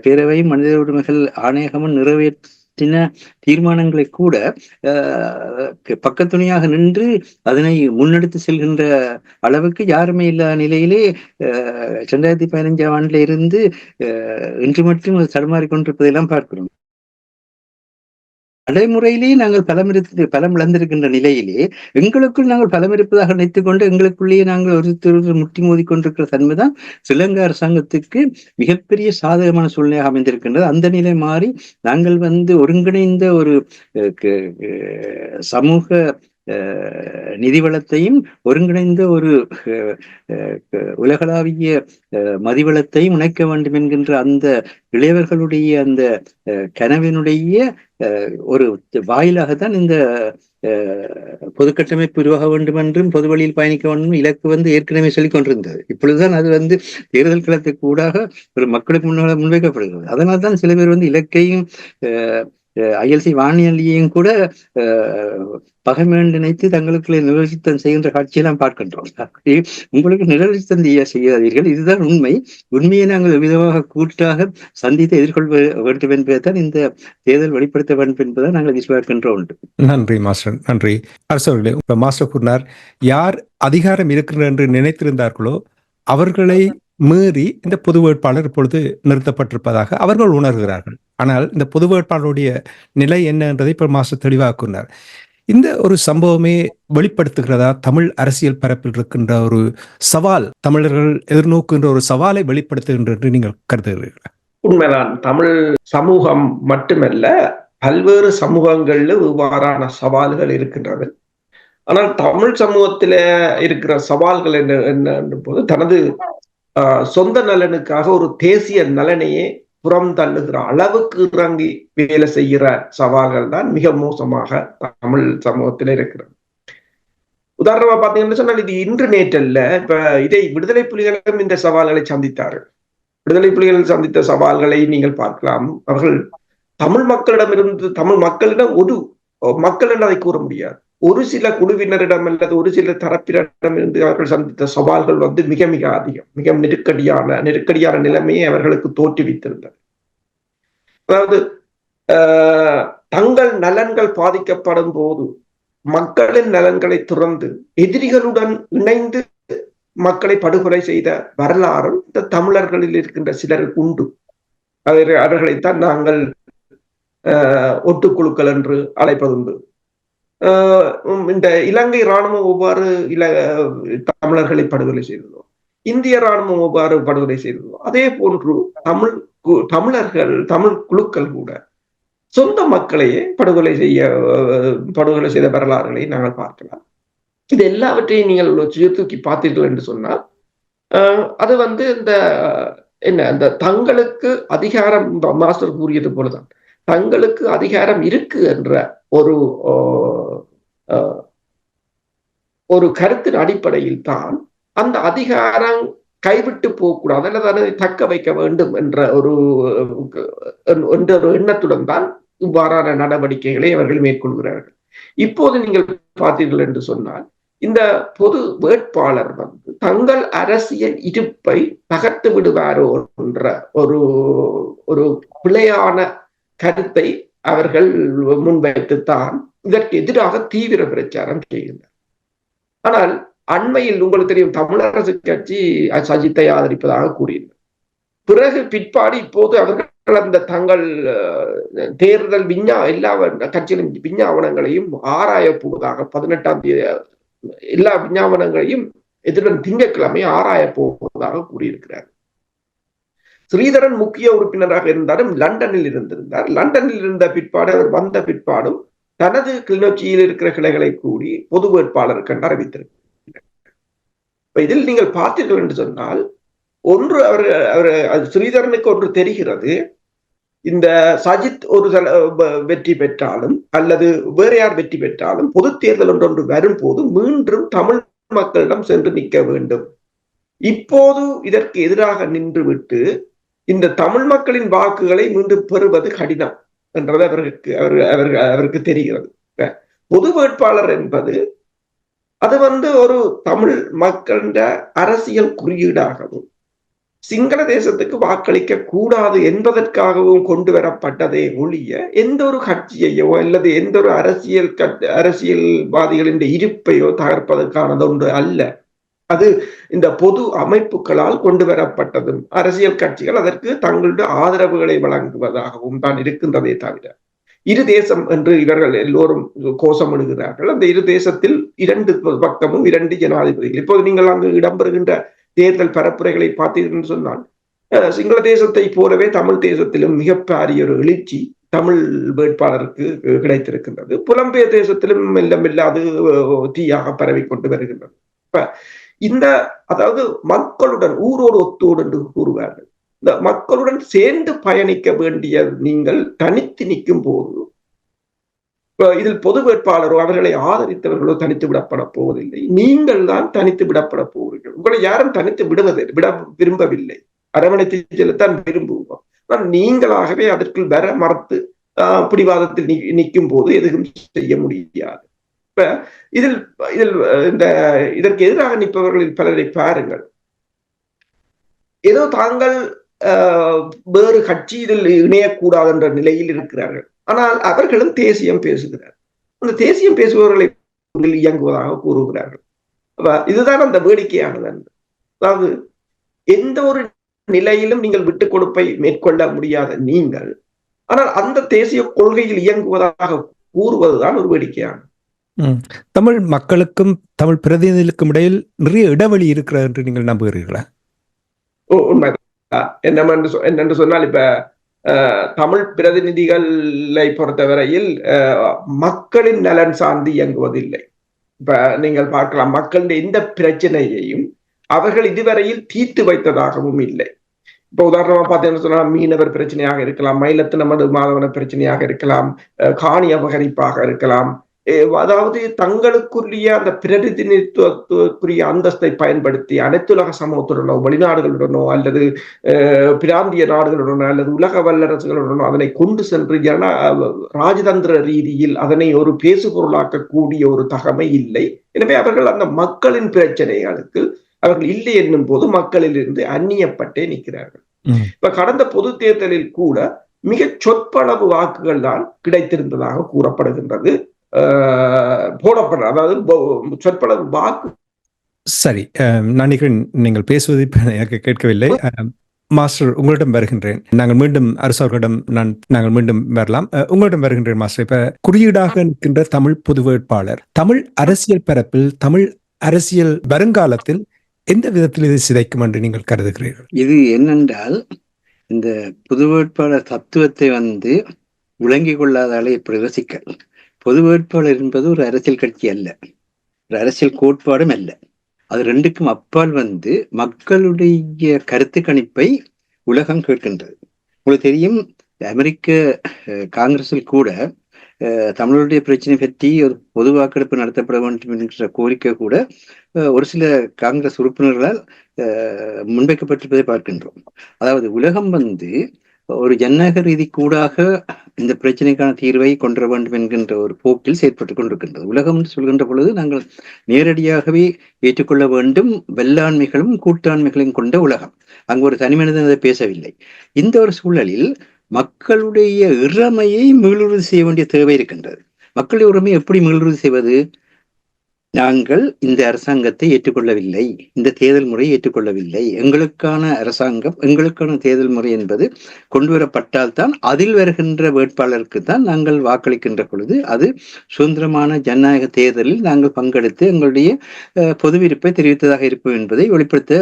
பேரவையும் மனித உரிமைகள் ஆணையகமும் நிறைவேற்றின தீர்மானங்களை கூட பக்கத்துணையாக நின்று அதனை முன்னெடுத்து செல்கின்ற அளவுக்கு யாருமே இல்லாத நிலையிலே 2015ஆம் ஆண்டில இருந்து இன்று மட்டும் தடுமாறிக் கொண்டிருப்பதையெல்லாம் பார்க்கிறோம். நடைமுறையிலேயே நாங்கள் பலம் இழந்திருக்கின்ற நிலையிலே எங்களுக்குள் நாங்கள் பலம் இருப்பதாக நினைத்துக் கொண்டு எங்களுக்குள்ளேயே நாங்கள் ஒருத்தர் முட்டி மோதி கொண்டிருக்கிற தன்மைதான் ஸ்ரீலங்கா அரசாங்கத்துக்கு மிகப்பெரிய சாதகமான சூழ்நிலையாக அமைந்திருக்கின்றது. அந்த நிலை மாறி நாங்கள் ஒருங்கிணைந்த ஒரு சமூக நிதி வளத்தையும் ஒருங்கிணைந்த ஒரு உலகளாவிய மதிவளத்தையும் இணைக்க வேண்டும் என்கின்ற அந்த இளையவர்களுடைய அந்த கனவினுடைய ஒரு வாயிலாகத்தான் இந்த பொது கட்டமைப்பு உருவாக வேண்டும் என்றும் பொது வழியில் பயணிக்க வேண்டும் இலக்கு ஏற்கனவே சொல்லிக் கொண்டிருந்தது. இப்பொழுதுதான் அது தேர்தல் களத்துக்கு ஊடாக ஒரு மக்களுக்கு முன்வைக்கப்படுகிறது. அதனால்தான் சில பேர் இலக்கையும் ஐஎல்சி வானியலையும் கூட பகைமையை நினைத்து தங்களுக்குள்ளே நிழலித்தம் செய்கின்ற காட்சியெல்லாம் பார்க்கின்றோம். உங்களுக்கு நிழலித்தம் செய்யாதீர்கள், இதுதான் உண்மை. உண்மையை நாங்கள் விதமாக கூட்டாக சந்தித்து எதிர்கொள்ள வேண்டும் என்பதைத்தான் இந்த தேர்தல் வெளிப்படுத்த வேண்டும் என்பதை நாங்கள் எதிர்பார்க்கின்றோம். நன்றி மாஸ்டர், நன்றி. அரசர்களே, மாஸ்டர் கூறினார், யார் அதிகாரம் இருக்கிறார் என்று நினைத்திருந்தார்களோ அவர்களை மீறி இந்த பொது வேட்பாளர் இப்பொழுது நிறுத்தப்பட்டிருப்பதாக அவர்கள் உணர்கிறார்கள். ஆனால் இந்த பொது வேட்பாளருடைய நிலை என்ன என்றதை இப்ப மாஸ்டர் தெளிவாக கூறினார். இந்த ஒரு சம்பவமே வெளிப்படுத்துகிறதா தமிழ் அரசியல் பரப்பில் இருக்கின்ற ஒரு சவால், தமிழர்கள் எதிர்நோக்குகின்ற ஒரு சவாலை வெளிப்படுத்துகின்ற என்று நீங்கள் கருதுகிறீர்களா? உண்மைதான். தமிழ் சமூகம் மட்டுமல்ல, பல்வேறு சமூகங்கள்ல இவ்வாறான சவால்கள் இருக்கின்றது. ஆனால் தமிழ் சமூகத்தில இருக்கிற சவால்கள் என்ன போது தனது சொந்த நலனுக்காக ஒரு தேசிய நலனையே புறம் தள்ளுகிற அளவுக்கு இறங்கி வேலை செய்கிற சவால்கள் தான் மிக மோசமாக தமிழ் சமூகத்தில் இருக்கிறது. உதாரணமா பாத்தீங்கன்னா சொன்னால் இது இன்று நேற்றல்ல, இப்ப இதை விடுதலை புலிகளும் இந்த சவால்களை சந்தித்தார்கள். விடுதலை புலிகள் சந்தித்த சவால்களை நீங்கள் பார்க்கலாம். அவர்கள் தமிழ் மக்களிடம் ஒரு மக்கள் என்று அதை கூற முடியாது, ஒரு சில குழுவினரிடம் அல்லது ஒரு சில தரப்பினரிடம் இருந்து அவர்கள் சந்தித்த சவால்கள் மிக மிக அதிகம், மிக நெருக்கடியான நிலைமையை அவர்களுக்கு தோற்றுவித்திருந்தது. அதாவது தங்கள் நலன்கள் பாதிக்கப்படும் போது மக்களின் நலன்களை துறந்து எதிரிகளுடன் இணைந்து மக்களை படுகொலை செய்த வரலாறும் இந்த தமிழர்களில் இருக்கின்ற சிலருக்கு உண்டு. அவர்களைத்தான் நாங்கள் ஒட்டுக்குழுக்கள் என்று அழைப்பதுண்டு. இந்த இலங்கை இராணுவம் எவ்வாறு தமிழர்களை படுகொலை செய்ததோ, இந்திய இராணுவம் எவ்வாறு படுகொலை செய்ததோ, அதே போன்று தமிழ் குழுக்கள் கூட சொந்த மக்களையே படுகொலை செய்த வரலாறுகளை நாங்கள் பார்க்கலாம். இது எல்லாவற்றையும் நீங்கள் தூக்கி பார்த்தீர்கள் என்று சொன்னால் அது இந்த தங்களுக்கு அதிகாரம், மாஸ்டர் கூறியது போலதான், தங்களுக்கு அதிகாரம் இருக்கு என்ற ஒரு கருத்தின் அடிப்படையில் தான் அந்த அதிகாரம் கைவிட்டு போகக்கூடாது அல்லது அதை தக்க வைக்க வேண்டும் என்ற ஒரு எண்ணத்துடன் தான் இவ்வாறான நடவடிக்கைகளை அவர்கள் மேற்கொள்கிறார்கள். இப்போது நீங்கள் பார்த்தீர்கள் என்று சொன்னால் இந்த பொது வேட்பாளர் தங்கள் அரசியல் இருப்பை தகர்த்து விடுவாரோ என்ற ஒரு பிழையான கருத்தை அவர்கள் முன்வைத்துத்தான் இதற்கு எதிராக தீவிர பிரச்சாரம் செய்கின்றனர். ஆனால் அண்மையில் உங்களுக்கு தெரியும், தமிழரசு கட்சி சஜித்தை ஆதரிப்பதாக கூறினார். பிறகு பிற்பாடு இப்போது அவர்கள் அந்த தங்கள் தேர்தல் எல்லா கட்சிகளின் விஞ்ஞாபனங்களையும் ஆராய போவதாக 18ஆம் தேதி எல்லா விஞ்ஞாபனங்களையும் எதிர்வரும் திங்கட்கிழமை ஆராய போவதாக கூறியிருக்கிறார். ஸ்ரீதரன் முக்கிய உறுப்பினராக இருந்தாலும் லண்டனில் இருந்திருந்தார். லண்டனில் இருந்த பிற்பாடு அவர் வந்த பிற்பாடும் தனது கிளிநொச்சியில் இருக்கிற கிளைகளை கூடி பொது வேட்பாளருக்கு என்று அறிவித்திருக்கிறார். இதில் நீங்கள் பார்த்தீர்கள் என்று சொன்னால் ஒன்று ஸ்ரீதரனுக்கு ஒன்று தெரிகிறது, இந்த சஜித் ஒரு வெற்றி பெற்றாலும் அல்லது வேற யார் வெற்றி பெற்றாலும் பொது தேர்தல் ஒன்று வரும்போது மீண்டும் தமிழ் மக்களிடம் சென்று நிற்க வேண்டும். இப்போது இதற்கு எதிராக நின்றுவிட்டு இந்த தமிழ் மக்களின் வாக்குகளை மீண்டும் பெறுவது கடினம் என்றது அவருக்கு தெரிகிறது. பொது வேட்பாளர் என்பது அது ஒரு தமிழ் மக்களின் அரசியல் குறியீடாகவும் சிங்கள தேசத்துக்கு வாக்களிக்க கூடாது என்பதற்காகவும் கொண்டு வரப்பட்டதே ஒழிய எந்த ஒரு கட்சியையோ அல்லது எந்த ஒரு அரசியல்வாதிகளின் இருப்பையோ தகர்ப்பதற்கானது ஒன்று அல்ல. அது இந்த பொது அமைப்புகளால் கொண்டு வரப்பட்டதும் அரசியல் கட்சிகள் அதற்கு தங்களுடைய ஆதரவுகளை வழங்குவதாகவும் தான் இருக்கின்றதே தவிர இரு தேசம் என்று இவர்கள் எல்லோரும் கோஷமிடுகிறார்கள். அந்த இரு தேசத்தில் இரண்டு பக்கமும் இரண்டு ஜனாதிபதிகள். இப்போது நீங்கள் அங்கு இடம்பெறுகின்ற தேர்தல் பரப்புரைகளை பார்த்தீர்கள் சொன்னால் சிங்கள தேசத்தை போலவே தமிழ் தேசத்திலும் மிகப்பெரிய ஒரு எழுச்சி தமிழ் வேட்பாளருக்கு கிடைத்திருக்கின்றது. புலம்பெயர் தேசத்திலும் மெல்லமில்லாது தீயாக பரவி கொண்டு வருகின்றது. அதாவது மக்களுடன் ஊரோடு ஒத்தோடு என்று கூறுவார்கள். இந்த மக்களுடன் சேர்ந்து பயணிக்க வேண்டிய நீங்கள் தனித்து நிற்கும் போது இதில் பொது வேட்பாளரோ அவர்களை ஆதரித்தவர்களோ தனித்து விடப்பட போவதில்லை. நீங்கள் தான் தனித்து விடப்பட போவீர்கள். உங்களை யாரும் தனித்து விட விரும்பவில்லை, அரவணைத்து செல்லத்தான் விரும்புவோம். ஆனால் நீங்களாகவே அதற்குள் வர மறுத்து பிடிவாதத்தில் நிற்கும் போது எதுவும் செய்ய முடியாது. இப்ப இதற்கு எதிராக நிற்பவர்களில் பலரை பாருங்கள். ஏதோ தாங்கள் வேறு கட்சி இதில் இணையக்கூடாது என்ற நிலையில் இருக்கிறார்கள். ஆனால் அவர்களும் தேசியம் பேசுகிறார். அந்த தேசியம் பேசுபவர்களை இயங்குவதாக கூறுகிறார்கள். இதுதான் அந்த வேடிக்கையானது. அதாவது எந்த ஒரு நிலையிலும் நீங்கள் விட்டுக் கொடுப்பை மேற்கொள்ள முடியாத நீங்கள், ஆனால் அந்த தேசிய கொள்கையில் இயங்குவதாக கூறுவதுதான் ஒரு வேடிக்கையானது. தமிழ் மக்களுக்கும் தமிழ் பிரதிநிதிகளுக்கும் இடையில் நிறைய இடைவெளி இருக்கிறது என்று நீங்கள் நம்புகிறீர்களா? உண்மைதான். என்னென்று சொன்னால் இப்ப தமிழ் பிரதிநிதிகளை பொறுத்தவரையில் மக்களின் நலன் சார்ந்து இயங்குவதில்லை. இப்ப நீங்கள் பார்க்கலாம், மக்களுடைய எந்த பிரச்சனையையும் அவர்கள் இதுவரையில் தீர்த்து வைத்ததாகவும் இல்லை. இப்ப உதாரணமா பார்த்தீங்கன்னு சொன்னா மீனவர் பிரச்சனையாக இருக்கலாம், மயிலத்தின மாதவன பிரச்சனையாக இருக்கலாம், காணி அபகரிப்பாக இருக்கலாம், அதாவது தங்களுக்குரிய அந்த பிரதிநிதித்துவத்துக்குரிய அந்தஸ்தை பயன்படுத்தி அனைத்துலக சமூகத்துடனோ வெளிநாடுகளுடனோ அல்லது பிராந்திய நாடுகளுடனோ அல்லது உலக வல்லரசுகளுடனோ அதனை கொண்டு சென்று ராஜதந்திர ரீதியில் அதனை ஒரு பேசுபொருளாக்கக்கூடிய ஒரு தகமை இல்லை. எனவே அவர்கள் அந்த மக்களின் பிரச்சனைகளுக்கு அவர்கள் இல்லை என்னும் போது மக்களிலிருந்து அந்நியப்பட்டே நிற்கிறார்கள். இப்ப கடந்த பொது தேர்தலில் கூட மிக சொற்பளவு வாக்குகள் தான் கிடைத்திருந்ததாக கூறப்படுகின்றது. போடப்படுற அதாவது சொற்பளவு வாக்கு. சரி, நான் நினைக்கிறேன் நீங்கள் பேசுவது எனக்கு கேட்கவில்லை. மாஸ்டர், உங்களிடம் வருகின்றேன். நாங்கள் மீண்டும் அரசர்களிடம் நாங்கள் மீண்டும் வரலாம். உங்களிடம் வருகின்றேன் மாஸ்டர். இப்ப குறியீடாக நிற்கின்ற தமிழ் பொது வேட்பாளர் தமிழ் அரசியல் பரப்பில், தமிழ் அரசியல் வருங்காலத்தில் எந்த விதத்தில் இது சிதைக்கும் என்று நீங்கள் கருதுகிறீர்கள்? இது என்னென்றால், இந்த பொது வேட்பாளர் தத்துவத்தை விளங்கிக் கொள்ளாதாலே இப்படி சிக்கல். பொது வேட்பாளர் என்பது ஒரு அரசியல் கட்சி அல்ல, ஒரு அரசியல் கோட்பாடும் அல்ல. அது ரெண்டுக்கும் அப்பால் மக்களுடைய கருத்து கணிப்பை உலகம் கேட்கின்றது. உங்களுக்கு தெரியும், அமெரிக்க காங்கிரஸில் கூட தமிழருடைய பிரச்சனை பற்றி ஒரு பொது வாக்கெடுப்பு நடத்தப்பட வேண்டும் என்கிற கோரிக்கை கூட ஒரு சில காங்கிரஸ் உறுப்பினர்களால் முன்வைக்கப்பட்டிருப்பதை பார்க்கின்றோம். அதாவது உலகம் ஒரு ஜனநாயக ரீதி கூடாக இந்த பிரச்சனைக்கான தீர்வை கொண்டு வேண்டும் என்கின்ற ஒரு போக்கில் செயற்பட்டுக் கொண்டிருக்கின்றது. உலகம் என்று சொல்கின்ற பொழுது நாங்கள் நேரடியாகவே ஏற்றுக்கொள்ள வேண்டும். வெள்ளாண்மைகளும் கூட்டாண்மைகளையும் கொண்ட உலகம். அங்கு ஒரு தனி மனிதன் அதை பேசவில்லை. இந்த ஒரு சூழலில் மக்களுடைய இறமையை மீளுறுதி செய்ய வேண்டிய தேவை இருக்கின்றது. மக்களுடைய உரிமையை எப்படி மீளுறுதி செய்வது? நாங்கள் இந்த அரசாங்கத்தை ஏற்றுக்கொள்ளவில்லை, இந்த தேர்தல் முறையை ஏற்றுக்கொள்ளவில்லை, எங்களுக்கான அரசாங்கம், எங்களுக்கான தேர்தல் முறை என்பது கொண்டு வரப்பட்டால்தான் அதில் வருகின்ற வேட்பாளருக்கு தான் நாங்கள் வாக்களிக்கின்ற பொழுது அது சுதந்திரமான ஜனநாயக தேர்தலில் நாங்கள் பங்கெடுத்து எங்களுடைய பொது விருப்பை தெரிவித்ததாக இருப்போம் என்பதை வெளிப்படுத்த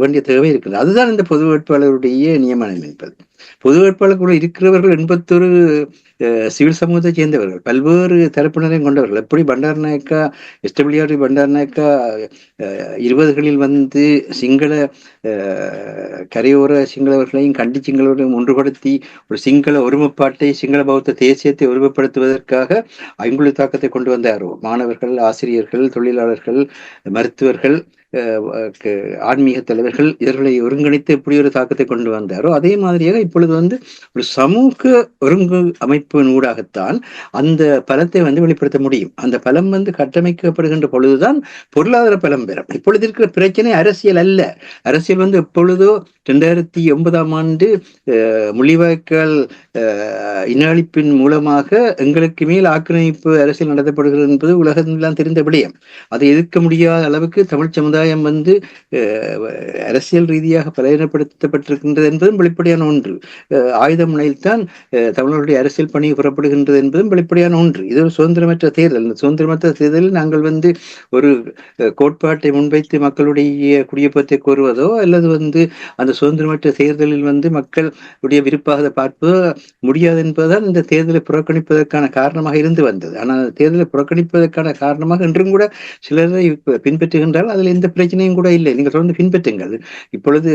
வேண்டிய தேவை இருக்கிறது. அதுதான் இந்த பொது வேட்பாளருடைய நியமனம் என்பது. பொது வேட்பாளர் இருக்கிறவர்கள் 81 சிவில் சமூகத்தை சேர்ந்தவர்கள், பல்வேறு தரப்பினரையும் கொண்டவர்கள். எப்படி பண்டாரநாயக்கா, எஸ்டபிள்யூஆர் பண்டாரநாயக்கா 20களில் சிங்கள கரையோர சிங்களவர்களையும் கண்டி சிங்களவர்களையும் ஒன்றுபடுத்தி ஒரு சிங்கள ஒருமைப்பாட்டை, சிங்கள பௌத்த தேசியத்தை ஒருமைப்படுத்துவதற்காக ஐங்குழு தாக்கத்தை கொண்டு வந்தாரோ. மாணவர்கள், ஆசிரியர்கள், தொழிலாளர்கள், மருத்துவர்கள், ஆன்மீக தலைவர்கள் இவர்களை ஒருங்கிணைத்து எப்படி ஒரு தாக்கத்தை கொண்டு வந்தாரோ அதே மாதிரியாக இப்பொழுது ஒரு சமூக ஒருங்கு அமைப்பின் ஊடாகத்தான் அந்த பலத்தை வெளிப்படுத்த முடியும். அந்த பலம் கட்டமைக்கப்படுகின்ற பொழுதுதான் பொருளாதார பலம் பெறும். இப்பொழுது இருக்கிற பிரச்சனை அரசியல் அல்ல. அரசியல் எப்பொழுதோ 2009ஆம் ஆண்டு முள்ளிவாய்க்கால் இனஅழிப்பின் மூலமாக எங்களுக்கு மேல் ஆக்கிரமிப்பு அரசியல் நடத்தப்படுகிறது என்பது உலகெல்லாம் தெரிந்த விடயம். அதை எதிர்க்க முடியாத அளவுக்கு தமிழ் சமுதாயம் அரசியல் ரீதியாக பலவீனப்படுத்தப்பட்டிருக்கின்றது என்பதும் வெளிப்படையான ஒன்று. ஆயுத முனையில்தான் தமிழர்களுடைய அரசியல் பணி புறப்படுகின்றது என்பதும் வெளிப்படையான ஒன்று. இது ஒரு சுதந்திரமற்ற தேர்தல். இந்த சுதந்திரமற்ற தேர்தலில் நாங்கள் ஒரு கோட்பாட்டை முன்வைத்து மக்களுடைய குடியேற்றத்தை கோருவதோ அல்லது அந்த சுதந்திரமற்ற தேர்தலில் மக்களுடைய விருப்பாக பார்ப்பதோ முடியாது என்பதுதான் இந்த தேர்தலை புறக்கணிப்பதற்கான காரணமாக இருந்து வந்தது. ஆனால் தேர்தலை புறக்கணிப்பதற்கான காரணமாக இன்றும் கூட சிலரை பின்பற்றுகின்றால் அதில் எந்த பிரச்சனையும் கூட இல்லை. நீங்கள் தொடர்ந்து பின்பற்றுங்கள். இப்பொழுது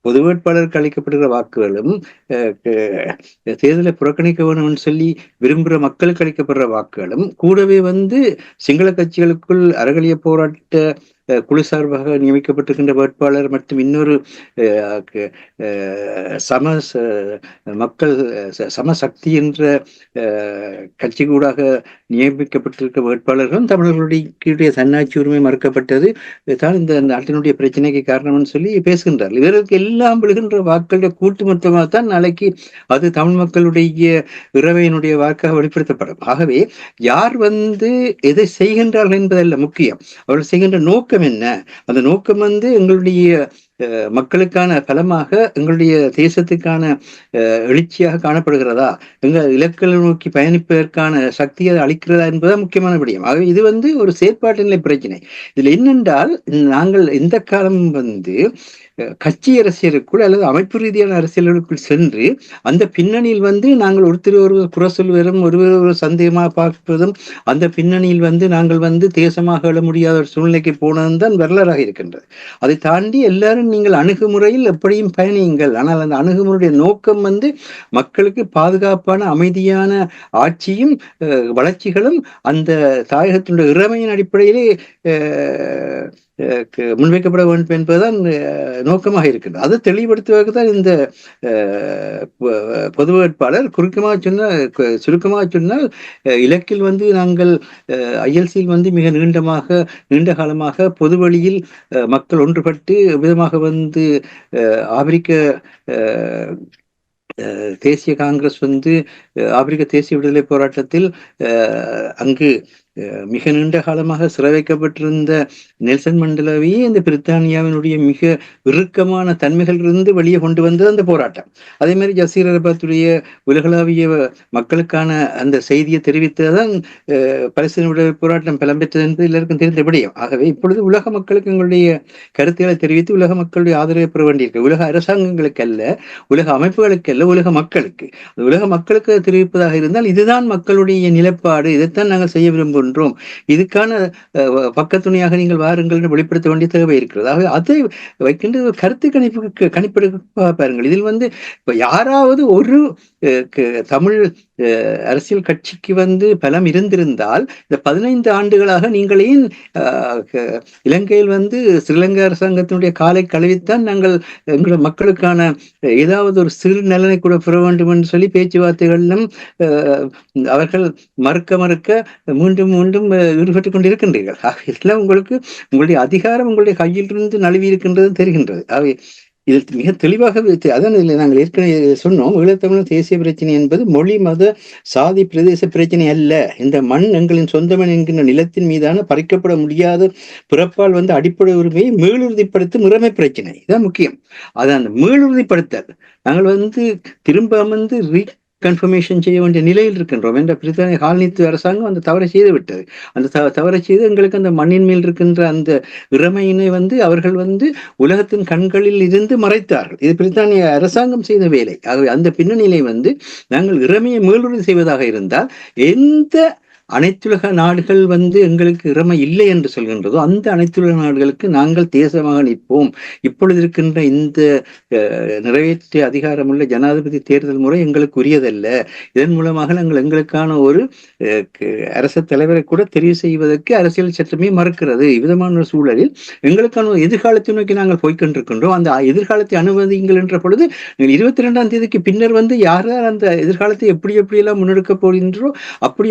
பொது வேட்பாளருக்கு அளிக்கப்படுகிற வாக்குகளும் தேர்தலை புறக்கணிக்க வேண்டும் என்று சொல்லி விரும்புகிற மக்களுக்கு அளிக்கப்படுற வாக்குகளும் கூடவே சிங்கள கட்சிகளுக்குள் அறகலிய போராட்ட குழு சார்பாக நியமிக்கப்பட்டிருக்கின்ற வேட்பாளர் மற்றும் இன்னொரு சமசக்தி என்ற கட்சி கூடாக நியமிக்கப்பட்டிருக்கிற வேட்பாளர்களும் தமிழர்களுடைய தன்னாட்சி உரிமை மறுக்கப்பட்டது தான் இந்த நாட்டினுடைய பிரச்சனைக்கு காரணம்னு சொல்லி பேசுகின்றார்கள். இவர்களுக்கு எல்லாம் விழுகின்ற வாக்களுடைய கூட்டு மொத்தமாகத்தான் நாளைக்கு அது தமிழ் மக்களுடைய இறவையினுடைய வாக்காக வெளிப்படுத்தப்படும். ஆகவே யார் எதை செய்கின்றார்கள் என்பதல்ல முக்கியம், அவர்கள் செய்கின்ற நோக்கம் என்ன. அந்த நோக்கம் எங்களுடைய மக்களுக்கான பலமாக, எங்களுடைய தேசத்துக்கான எழுச்சியாக காணப்படுகிறதா, எங்கள் இலக்களை நோக்கி பயணிப்பதற்கான சக்தியை அளிக்கிறதா என்பதுதான் முக்கியமான விடயம். ஆகவே இது ஒரு செயற்பாட்டு நிலை பிரச்சனை. இதுல என்னென்றால், நாங்கள் இந்த காலம் கட்சி அரசியலுக்குள் அல்லது அமைப்பு ரீதியான அரசியலுக்குள் சென்று அந்த பின்னணியில் வந்து நாங்கள் ஒருத்தர் ஒருவர் குறை சொல்வதும் ஒருவர் சந்தேகமாக பார்ப்பதும் அந்த பின்னணியில் வந்து நாங்கள் வந்து தேசமாக எழ முடியாத ஒரு சூழ்நிலைக்கு போனதும் தான் வரலாறாக இருக்கின்றது. அதை தாண்டி எல்லாரும் நீங்கள் அணுகுமுறையில் எப்படியும் பயணியுங்கள், ஆனால் அந்த அணுகுமுறையுடைய நோக்கம் வந்து மக்களுக்கு பாதுகாப்பான அமைதியான ஆட்சியும் வளர்ச்சிகளும் அந்த தாயகத்தினுடைய இறைமையின் அடிப்படையிலே முன்வைக்கப்பட வேண்டும் என்பதுதான் நோக்கமாக இருக்கின்றது. அதை தெளிவுபடுத்துவதற்கு தான் இந்த பொது வேட்பாளர் சுருக்கமாக சொன்னால் இலக்கில் வந்து நாங்கள் ILCயில் வந்து மிக நீண்ட காலமாக பொது வழியில் மக்கள் ஒன்றுபட்டு விதமாக வந்து ஆப்பிரிக்க தேசிய காங்கிரஸ் வந்து ஆப்பிரிக்க தேசிய விடுதலை போராட்டத்தில் அங்கு மிக நீண்ட காலமாக சிறை வைக்கப்பட்டிருந்த நெல்சன் மண்டேலாவையே இந்த பிரித்தானியாவினுடைய மிக இறுக்கமான தன்மைகளிலிருந்து வெளியே கொண்டு வந்தது அந்த போராட்டம். அதே மாதிரி ஜசீர் அரபாத்துடைய உலகளாவிய மக்களுக்கான அந்த செய்தியை தெரிவித்ததுதான் பலஸ்தீன விடுதலை போராட்டம் பலம்பெற்றது என்பது எல்லாருக்கும் தெரிந்த விடயம். ஆகவே இப்பொழுது உலக மக்களுக்கு எங்களுடைய கருத்துக்களை தெரிவித்து உலக மக்களுடைய ஆதரவை பெற வேண்டியிருக்கு. உலக அரசாங்கங்களுக்கு அல்ல, உலக அமைப்புகளுக்கு அல்ல, உலக மக்களுக்கு. உலக மக்களுக்கு தெரிவிப்பதாக இருந்தால் இதுதான் மக்களுடைய நிலைப்பாடு, இதைத்தான் நாங்கள் செய்ய விரும்புகிறோம், இதுக்கான பக்கத்துணையாக நீங்கள் வாருங்கள் என்று வெளிப்படுத்த வேண்டிய தேவை இருக்கிறது. ஆகவே அதை வைக்கின்ற கருத்து கணிப்பெடுக்க பாருங்கள். இதில் வந்து இப்ப யாராவது ஒரு தமிழ் அரசியல் கட்சிக்கு வந்து பலம் இருந்திருந்தால் இந்த 15 ஆண்டுகளாக நீங்களே இலங்கையில் வந்து ஸ்ரீலங்கா அரசாங்கத்தினுடைய காலை கழுவித்தான் நாங்கள் எங்களுடைய மக்களுக்கான ஏதாவது ஒரு சிறு நலனை கூட பெற வேண்டும் என்று சொல்லி பேச்சுவார்த்தைகளிலும் அவர்கள் மறுக்க மீண்டும் ஈடுபட்டுக் கொண்டிருக்கின்றீர்கள். இதெல்லாம் உங்களுடைய அதிகாரம் உங்களுடைய கையில் இருந்து நழுவி இருக்கின்றது தெரிகின்றது. ஆகவே இதில் மிக தெளிவாக அதான் நாங்கள் ஏற்கனவே சொன்னோம், ஈழத்தமிழர் தேசிய பிரச்சனை என்பது மொழி மத சாதி பிரதேச பிரச்சனை அல்ல. இந்த மண் எங்களின் சொந்தமன் என்கின்ற நிலத்தின் மீதான பறிக்கப்பட முடியாத பிறப்பால் வந்து அடிப்படை உரிமையை மீளுறுதிப்படுத்தும் இறைமை பிரச்சனை. இதுதான் முக்கியம். அதை அந்த மீளுறுதிப்படுத்தல் நாங்கள் வந்து திரும்ப அமர்ந்து கன்ஃபர்மேஷன் செய்ய வேண்டிய நிலையில் இருக்கின்றோம் என்ற பிரித்தானிய காலனித்துவ அரசாங்கம் அந்த தவறை செய்து விட்டது. அந்த தவறை செய்து எங்களுக்கு அந்த மண்ணின் மேல் இருக்கின்ற அந்த இறைமையினை வந்து அவர்கள் வந்து உலகத்தின் கண்களில் இருந்து மறைத்தார்கள். இது பிரித்தானிய அரசாங்கம் செய்த வேலை. ஆகவே அந்த பின்னணியிலே வந்து நாங்கள் இறைமையை மீளுறுதி செய்வதாக இருந்தால் எந்த அனைத்துலக நாடுகள் வந்து எங்களுக்கு இறைமை இல்லை என்று சொல்கின்றதோ அந்த அனைத்துலக நாடுகளுக்கு நாங்கள் தேசமாக நிற்போம். இப்பொழுது இருக்கின்ற இந்த நிறைவேற்றிய அதிகாரமுள்ள ஜனாதிபதி தேர்தல் முறை எங்களுக்கு உரியதல்ல. இதன் மூலமாக நாங்கள் எங்களுக்கான ஒரு அரசு தலைவரை கூட தெரிவு செய்வதற்கு அரசியல் சட்டமே மறுக்கிறது. இவ்விதமான ஒரு சூழலில் எங்களுக்கான ஒரு எதிர்காலத்தை நோக்கி நாங்கள் போய்கொண்டிருக்கின்றோம். அந்த எதிர்காலத்தை அனுமதிங்கள் என்ற பொழுது 22ஆம் தேதிக்கு பின்னர் வந்து யார் அந்த எதிர்காலத்தை எப்படியெல்லாம் முன்னெடுக்க போகின்றோ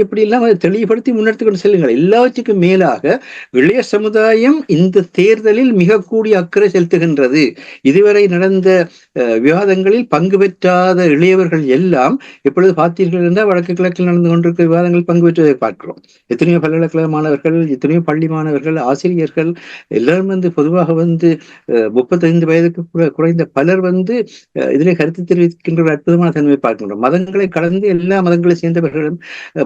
எப்படியெல்லாம் தெளிவுபடுத்தி முன்னெடுத்து கொண்டு செல்லுங்கள். எல்லாவற்றுக்கும் மேலாக இளைய சமுதாயம் இந்த தேர்தலில் மிக கூடிய அக்கறை செலுத்துகின்றது. இதுவரை நடந்த விவாதங்களில் பங்கு பெற்றாத இளையவர்கள் எல்லாம் எப்பொழுது பார்த்தீர்கள் என்றால் வடக்கு கிழக்கில் நடந்து கொண்டிருக்கிற விவாதங்கள் பங்கு பெற்றதை பார்க்கிறோம். எத்தனையோ பல்கலைக்கழக மாணவர்கள், எத்தனையோ பள்ளி மாணவர்கள், ஆசிரியர்கள் எல்லாரும் வந்து பொதுவாக வந்து 35 வயதுக்கு குறைந்த பலர் வந்து இதிலே கருத்து தெரிவிக்கின்ற ஒரு அற்புதமான தன்மையை பார்க்கின்றோம். மதங்களை கடந்து எல்லா மதங்களை சேர்ந்தவர்களும்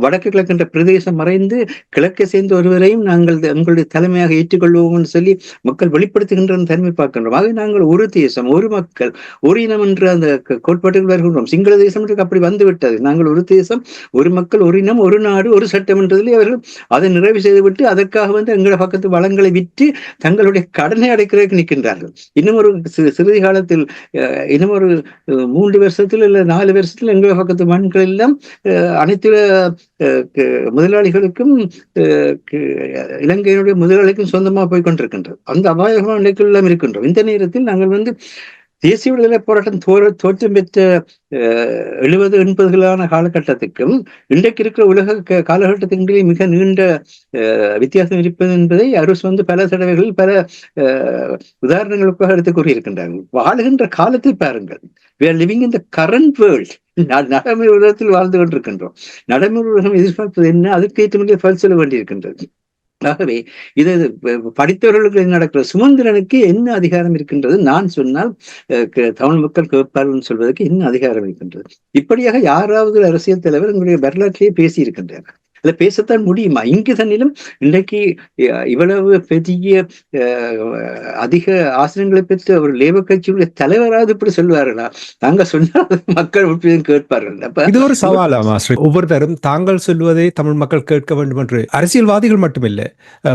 வடக்கு கிழக்கு என்ற பிரதேசம் மறைந்து கிழக்கை சேர்ந்த ஒருவரையும் நாங்கள் எங்களுடைய தலைமையாக ஏற்றுக்கொள்வோம் என்று சொல்லி மக்கள் வெளிப்படுத்துகின்ற தன்மை பார்க்கின்றோம். ஆக நாங்கள் ஒரு தேசம், ஒரு மக்கள், ஒரு இனம் என்ற அந்த கோட்பாட்டுகள் வருகின்றோம். சிங்கள தேசம் அப்படி வந்துவிட்டது. நாங்கள் ஒரு தேசம், ஒரு மக்கள், ஒரு இனம், ஒரு நாடு, ஒரு சட்டம் என்றதிலே அவர்கள் அதை நிறைவு செய்துவிட்டு அதற்காக வந்து எங்களுடைய பக்கத்து வளங்களை விற்று தங்களுடைய கடனை அடைக்கிறதுக்கு நிற்கின்றார்கள். இன்னும் ஒரு சிறிது காலத்தில், இன்னும் ஒரு 3 வருஷத்தில் இல்லை 4 வருஷத்தில் எங்களுடைய பக்கத்து மண்கள் எல்லாம் அனைத்து முதலாளிகளுக்கும் இலங்கையினுடைய முதலாளிக்கும் சொந்தமாக போய் கொண்டிருக்கின்றது. அந்த அபாயகமான நிலைக்குள் எல்லாம் இருக்கின்றோம். இந்த நேரத்தில் நாங்கள் வந்து தேசிய விடுதலை போராட்டம் தோற்றம் பெற்ற 70-80களான காலகட்டத்துக்கும் இன்றைக்கு இருக்கிற உலக காலகட்டத்துக்கு மிக நீண்ட வித்தியாசம் இருப்பது என்பதை அரசு வந்து பல தடவைகளில் பல உதாரணங்களுக்காக எடுத்து கூறியிருக்கின்றார்கள். வாழுகின்ற காலத்தை பாருங்கள். We are living in the current world. நடைமுறை உலகத்தில் வாழ்ந்து கொண்டிருக்கின்றோம். நடைமுறை உலகம் எதிர்பார்ப்பது என்ன, அதற்கு ஏற்ற பதில் சொல்ல வேண்டியிருக்கின்றது. ஆகவே இது படித்தவர்களுக்கு நடக்கிற சுமந்திரனுக்கு என்ன அதிகாரம் இருக்கின்றது? நான் சொன்னால் தமிழ் மக்கள் கேட்பார்கள் சொல்வதற்கு என்ன அதிகாரம் இருக்கின்றது? இப்படியாக யாராவது அரசியல் தலைவர் எங்களுடைய வரலாற்றிலேயே பேசி இருக்கின்றார். இல்ல பேசத்தான் முடியுமா? இங்கு தன்னிலும் இன்றைக்கு இவ்வளவு பெரிய அதிக ஆசனங்களை பெற்ற ஒரு லேபர் கட்சியுடைய தலைவராவது இப்படி சொல்வார்களா? தாங்க சொன்னால் மக்கள் கேட்பார்கள். அப்ப இது ஒரு சவாலா மாஸ்டர்? ஒவ்வொருத்தரும் தாங்கள் சொல்வதை தமிழ் மக்கள் கேட்க வேண்டும் என்று அரசியல்வாதிகள் மட்டுமில்லை,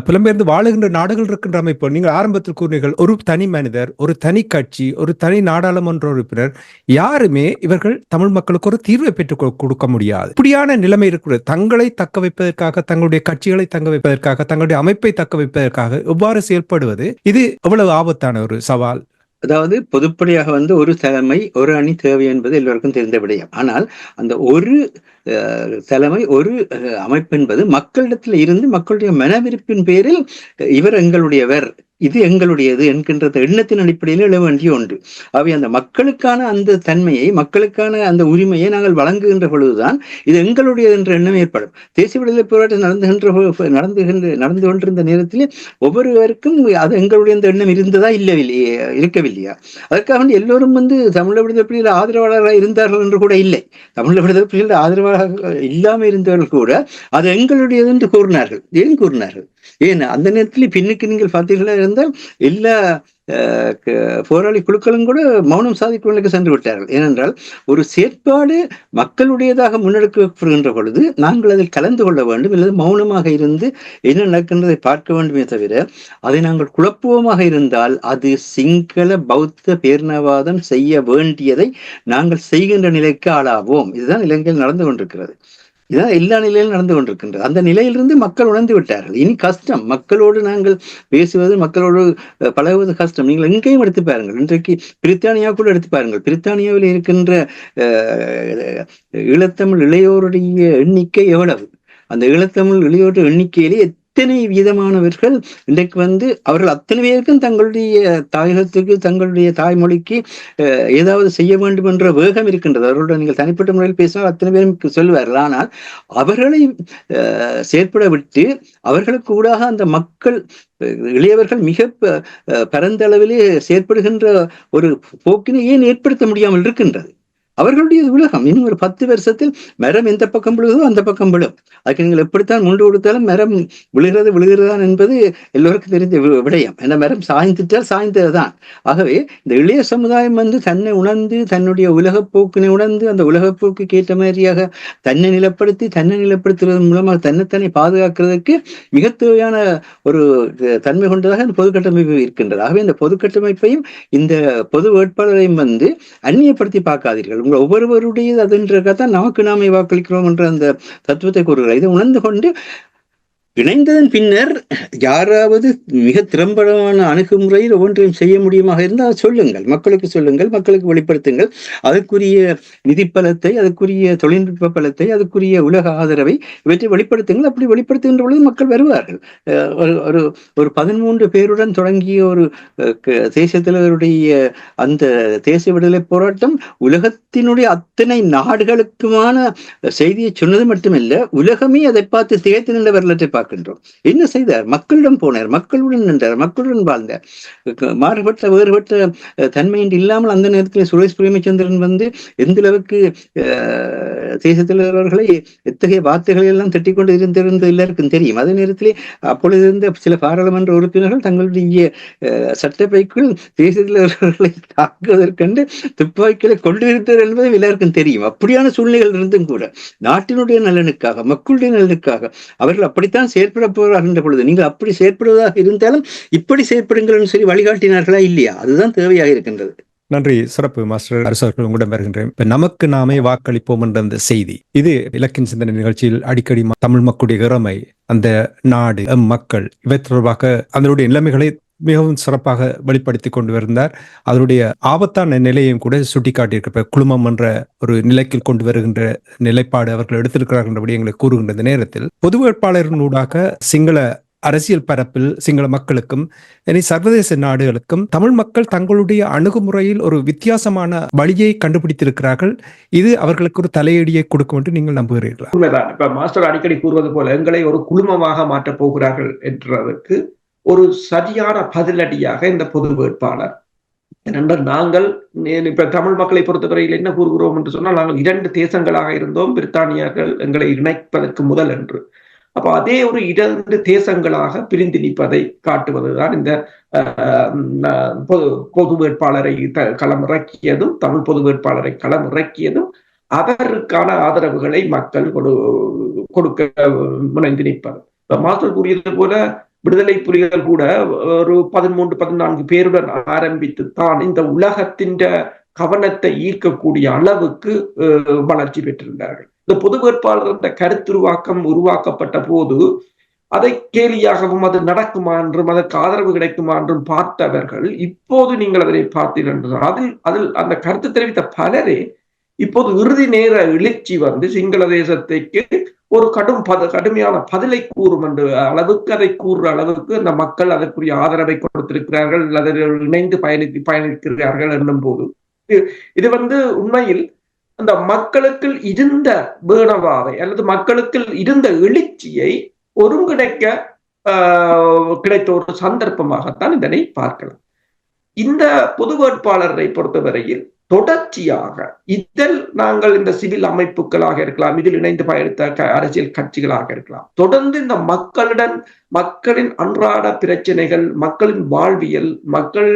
புலம்பெயர்ந்து வாழுகின்ற நாடுகள் இருக்கின்ற அமைப்பு. நீங்கள் ஆரம்பத்தில் கூறினீர்கள், ஒரு தனி மனிதர், ஒரு தனி கட்சி, ஒரு தனி நாடாளுமன்ற உறுப்பினர் யாருமே இவர்கள் தமிழ் மக்களுக்கு ஒரு தீர்வை பெற்றுக் கொடுக்க முடியாது. இப்படியான நிலைமை இருக்கிறது. தங்களை தக்க வைப்பதற்காக, தங்களுடைய கட்சிகளை தக்க வைப்பதற்காக, தங்களுடைய அமைப்பை தக்க வைப்பதற்காக எவ்வாறு செயல்படுவது, இது எவ்வளவு ஆபத்தான ஒரு சவால். அதாவது பொதுப்படையாக ஒரு தலைமை, ஒரு அணி தேவை என்பது எல்லோருக்கும் தெரிந்த விடயம். ஆனால் அந்த ஒரு தலைமை, ஒரு அமைப்பு என்பது மக்களிடத்தில் இருந்து மக்களுடைய மனவிருப்பின் பேரில் இவர் எங்களுடையவர், இது எங்களுடையது என்கின்ற எண்ணத்தின் அடிப்படையில் எழ வேண்டிய ஒன்று. அவை அந்த மக்களுக்கான அந்த தன்மையை, மக்களுக்கான அந்த உரிமையை நாங்கள் வழங்குகின்ற பொழுதுதான் இது எங்களுடையது என்ற எண்ணம் ஏற்படும். தேசிய விடுதலை போராட்டம் நடந்து கொண்டிருந்த நேரத்தில் ஒவ்வொருவருக்கும் அது எங்களுடைய அந்த எண்ணம் இருந்ததா இருக்கவில்லையா? அதற்காக எல்லோரும் தமிழ் விடுதலை புலிகள் ஆதரவாளராக இருந்தார்கள் என்று கூட இல்லை. தமிழ் விடுதலை புலிகள் ஆதரவாளர் இல்லாமல் இருந்தவர்கள் கூட அது எங்களுடையது என்று கூறினார்கள். ஏன் கூறினார்கள்? ஏன் அந்த நேரத்தில் பின்னுக்கு நீங்கள் பார்த்தீர்களா இருந்தால் எல்லா போராளி குழுக்களும் கூட மௌனம் சாதிக்குழுக்கு சென்று விட்டார்கள். ஏனென்றால் ஒரு செயற்பாடு மக்களுடையதாக முன்னெடுக்கப்படுகின்ற பொழுது நாங்கள் அதில் கலந்து கொள்ள வேண்டும், அல்லது மௌனமாக இருந்து என்ன நடக்கின்றதை பார்க்க வேண்டுமே தவிர அதை நாங்கள் குழப்புவமாக இருந்தால் அது சிங்கள பௌத்த பேரினவாதம் செய்ய வேண்டியதை நாங்கள் செய்கின்ற நிலைக்கு ஆளாவோம். இதுதான் இலங்கையில் நடந்து கொண்டிருக்கிறது. இதான் எல்லா நிலையிலும் நடந்து கொண்டிருக்கின்றது. அந்த நிலையிலிருந்து மக்கள் உணர்ந்து விட்டார்கள். இனி கஷ்டம், மக்களோடு நாங்கள் பேசுவது, மக்களோடு பழகுவது கஷ்டம். நீங்கள் எங்கேயும் எடுத்து பாருங்கள், இன்றைக்கு பிரித்தானியா கூட எடுத்து பாருங்கள். பிரித்தானியாவில் இருக்கின்ற ஈழத்தமிழ் இளையோருடைய எண்ணிக்கை எவ்வளவு? அந்த ஈழத்தமிழ் இளையோருடைய எண்ணிக்கையிலே எத்தனை விதமானவர்கள் இன்றைக்கு அவர்கள் அத்தனை பேருக்கும் தங்களுடைய தாயகத்துக்கு, தங்களுடைய தாய்மொழிக்கு ஏதாவது செய்ய வேண்டும் என்ற வேகம் இருக்கின்றது. அவர்களோட நீங்கள் தனிப்பட்ட முறையில் பேசினால் அத்தனை பேரும் சொல்லுவார்கள். ஆனால் அவர்களை செயற்பட விட்டு அவர்களுக்கு ஊடாக அந்த மக்கள் இளையவர்கள் மிக பரந்த அளவிலே செயற்படுகின்ற ஒரு போக்கினை ஏன் ஏற்படுத்த முடியாமல் இருக்கின்றது? அவர்களுடைய உலகம் இன்னும் ஒரு 10 வருஷத்தில் மரம் எந்த பக்கம் விழுகுதோ அந்த பக்கம் விழும். அதுக்கு நீங்கள் எப்படித்தான் முண்டு கொடுத்தாலும் மரம் விழுகிறதான் என்பது எல்லோருக்கும் தெரிந்த விடயம். அந்த மரம் சாய்ந்துட்டால் சாய்ந்ததுதான். ஆகவே இந்த இளைய சமுதாயம் தன்னை உணர்ந்து, தன்னுடைய உலகப்போக்கினை உணர்ந்து, அந்த உலகப்போக்குக்கு ஏற்ற மாதிரியாக தன்னை நிலப்படுத்துவதன் மூலமாக தன்னைத்தானே பாதுகாக்கிறதுக்கு மிக தேவையான ஒரு தன்மை கொண்டதாக இந்த பொது கட்டமைப்பு இருக்கின்றது. ஆகவே இந்த பொது கட்டமைப்பையும் இந்த பொது வேட்பாளரையும் அந்நியப்படுத்தி பார்க்காதீர்கள். ஒவ்வொருவருடையது அதுன்றதான் நமக்கு நாமே வாக்களிக்கிறோம் என்ற அந்த தத்துவத்தை கூறுகிறார். இதை உணர்ந்து கொண்டு இணைந்ததன் பின்னர் யாராவது மிக திறம்படமான அணுகுமுறையில் ஒவ்வொன்றையும் செய்ய முடியுமாக இருந்தால் சொல்லுங்கள், மக்களுக்கு சொல்லுங்கள், மக்களுக்கு வெளிப்படுத்துங்கள். அதற்குரிய நிதி பலத்தை, அதற்குரிய தொழில்நுட்ப பலத்தை, அதற்குரிய உலக ஆதரவை இவற்றை வெளிப்படுத்துங்கள். அப்படி வெளிப்படுத்துகின்ற பொழுது மக்கள் வருவார்கள். ஒரு 13 பேருடன் தொடங்கிய ஒரு தேசிய தலைவருடைய அந்த தேசிய விடுதலை போராட்டம் உலகத்தினுடைய அத்தனை நாடுகளுக்குமான செய்தியை சொன்னது மட்டுமல்ல, உலகமே அதை பார்த்து திகைத்து நின்ற வரலாற்றை பார்க்கின்றோம். என்ன செய்தார்? மக்களிடம் போனார், மக்களுடன் நின்றார், மக்களுடன் வாழ்ந்தார். மாறுபட்ட வேறுபட்ட தன்மையின்றி இல்லாமல் அந்த நேரத்தில் சுரேஷ் பிரேமச்சந்திரன் எந்த அளவுக்கு தேசிய தலைவர்களை எத்தகைய வார்த்தைகளை எல்லாம் தட்டிக்கொண்டு இருந்திருந்தது எல்லாருக்கும் தெரியும். அதே நேரத்திலே அப்பொழுது இருந்த சில பாராளுமன்ற உறுப்பினர்கள் தங்களுடைய சட்டப்பைக்குள் தேசிய தலைவர்களை தாக்குவதற்கென்று துப்பாக்கிகளை கொண்டிருந்தார் என்பது எல்லாருக்கும் தெரியும். அப்படியான சூழ்நிலைகள் இருந்தும் கூட நாட்டினுடைய நலனுக்காக, மக்களுடைய நலனுக்காக அவர்கள் அப்படித்தான் செயற்பட போகின்ற பொழுது நீங்கள் அப்படி செயற்படுவதாக இருந்தாலும் இப்படி செயற்படுங்கள் சொல்லி வழிகாட்டினார்களா இல்லையா? அதுதான் தேவையாக இருக்கின்றது. நன்றி. சிறப்பு மாஸ்டர் அரசர்கள், உங்களிடம் வருகின்றேன். இப்ப நமக்கு நாமே வாக்களிப்போம் என்ற அந்த செய்தி, இது இலக்கின் சிந்தனை நிகழ்ச்சியில் அடிக்கடி தமிழ் மக்களுடைய இறமை, அந்த நாடு, மக்கள், இவை தொடர்பாக அதனுடைய நிலைமைகளை மிகவும் சிறப்பாக வெளிப்படுத்தி கொண்டு வந்தார். அதனுடைய ஆபத்தான நிலையையும் கூட சுட்டிக்காட்டியிருக்க குழுமம் என்ற ஒரு நிலைக்கு கொண்டு வருகின்ற நிலைப்பாடு அவர்கள் எடுத்திருக்கிறார்கள் என்றபடி எங்களை கூறுகின்ற நேரத்தில் பொது வேட்பாளரினூடாக சிங்கள அரசியல் பரப்பில் சிங்கள மக்களுக்கும் இனி சர்வதேச நாடுகளுக்கும் தமிழ் மக்கள் தங்களுடைய அணுகுமுறையில் ஒரு வித்தியாசமான வழியை கண்டுபிடித்திருக்கிறார்கள். இது அவர்களுக்கு ஒரு தலையடியை கொடுக்கும் என்று நீங்கள் நம்புகிறீர்களா? உண்மைதான். இப்ப மாஸ்டர் அடிக்கடி கூறுவது போல எங்களை ஒரு குழுமமாக மாற்றப் போகிறார்கள் என்றதற்கு ஒரு சரியான பதிலடியாக இந்த பொது வேட்பாளர் ஏனென்றால் நாங்கள் இப்ப தமிழ் மக்களை பொறுத்தவரையில் என்ன கூறுகிறோம் என்று சொன்னால், நாங்கள் 2 தேசங்களாக இருந்தோம், பிரித்தானியர்கள் எங்களை இணைப்பதற்கு முதல் என்று. அப்ப அதே ஒரு 2 தேசங்களாக பிரிந்து நிற்பதை காட்டுவதுதான் இந்த பொது வேட்பாளரை களமிறக்கியதும், தமிழ் பொது வேட்பாளரை களமிறக்கியதும், அவருக்கான ஆதரவுகளை மக்கள் கொடுக்க முனைந்து நிற்பது. மாஸ்டர் கூறியது போல விடுதலை புலிகள் கூட ஒரு 13-14 பேருடன் ஆரம்பித்து தான் இந்த உலகத்தின் கவனத்தை ஈர்க்கக்கூடிய அளவுக்கு வளர்ச்சி பெற்றிருந்தார்கள். இந்த பொது வேட்பாளர் இந்த கருத்துருவாக்கம் உருவாக்கப்பட்ட போது அதை கேலியாகவும் அது நடக்குமா என்றும் அதற்கு ஆதரவு கிடைக்குமா என்றும் பார்த்தவர்கள் இப்போது நீங்கள் அதனை பார்த்தீர்கள். அதில் அந்த கருத்து தெரிவித்த பலரே இப்போது இறுதி நேர எழுச்சி வந்து சிங்கள தேசத்துக்கு ஒரு கடுமையான பதிலை கூறும் என்ற அளவுக்கு, அதை கூறுற அளவுக்கு அந்த மக்கள் அதற்குரிய ஆதரவை கொடுத்திருக்கிறார்கள், அதில் இணைந்து பயணிக்கிறார்கள் என்னும் போது இது வந்து உண்மையில் அந்த மக்களுக்கு இருந்த வேணவாவை அல்லது மக்களுக்கு இருந்த எழுச்சியை ஒருங்கிணைக்க கிடைத்த ஒரு சந்தர்ப்பமாகத்தான் இதனை பார்க்கலாம். இந்த பொது வேட்பாளரை பொறுத்தவரையில் தொடர்ச்சியாக இதில் நாங்கள் இந்த சிவில் அமைப்புகளாக இருக்கலாம், இதில் இணைந்து பயணித்த அரசியல் கட்சிகளாக இருக்கலாம், தொடர்ந்து இந்த மக்களின் அன்றாட பிரச்சனைகள், மக்களின் வாழ்வியல், மக்கள்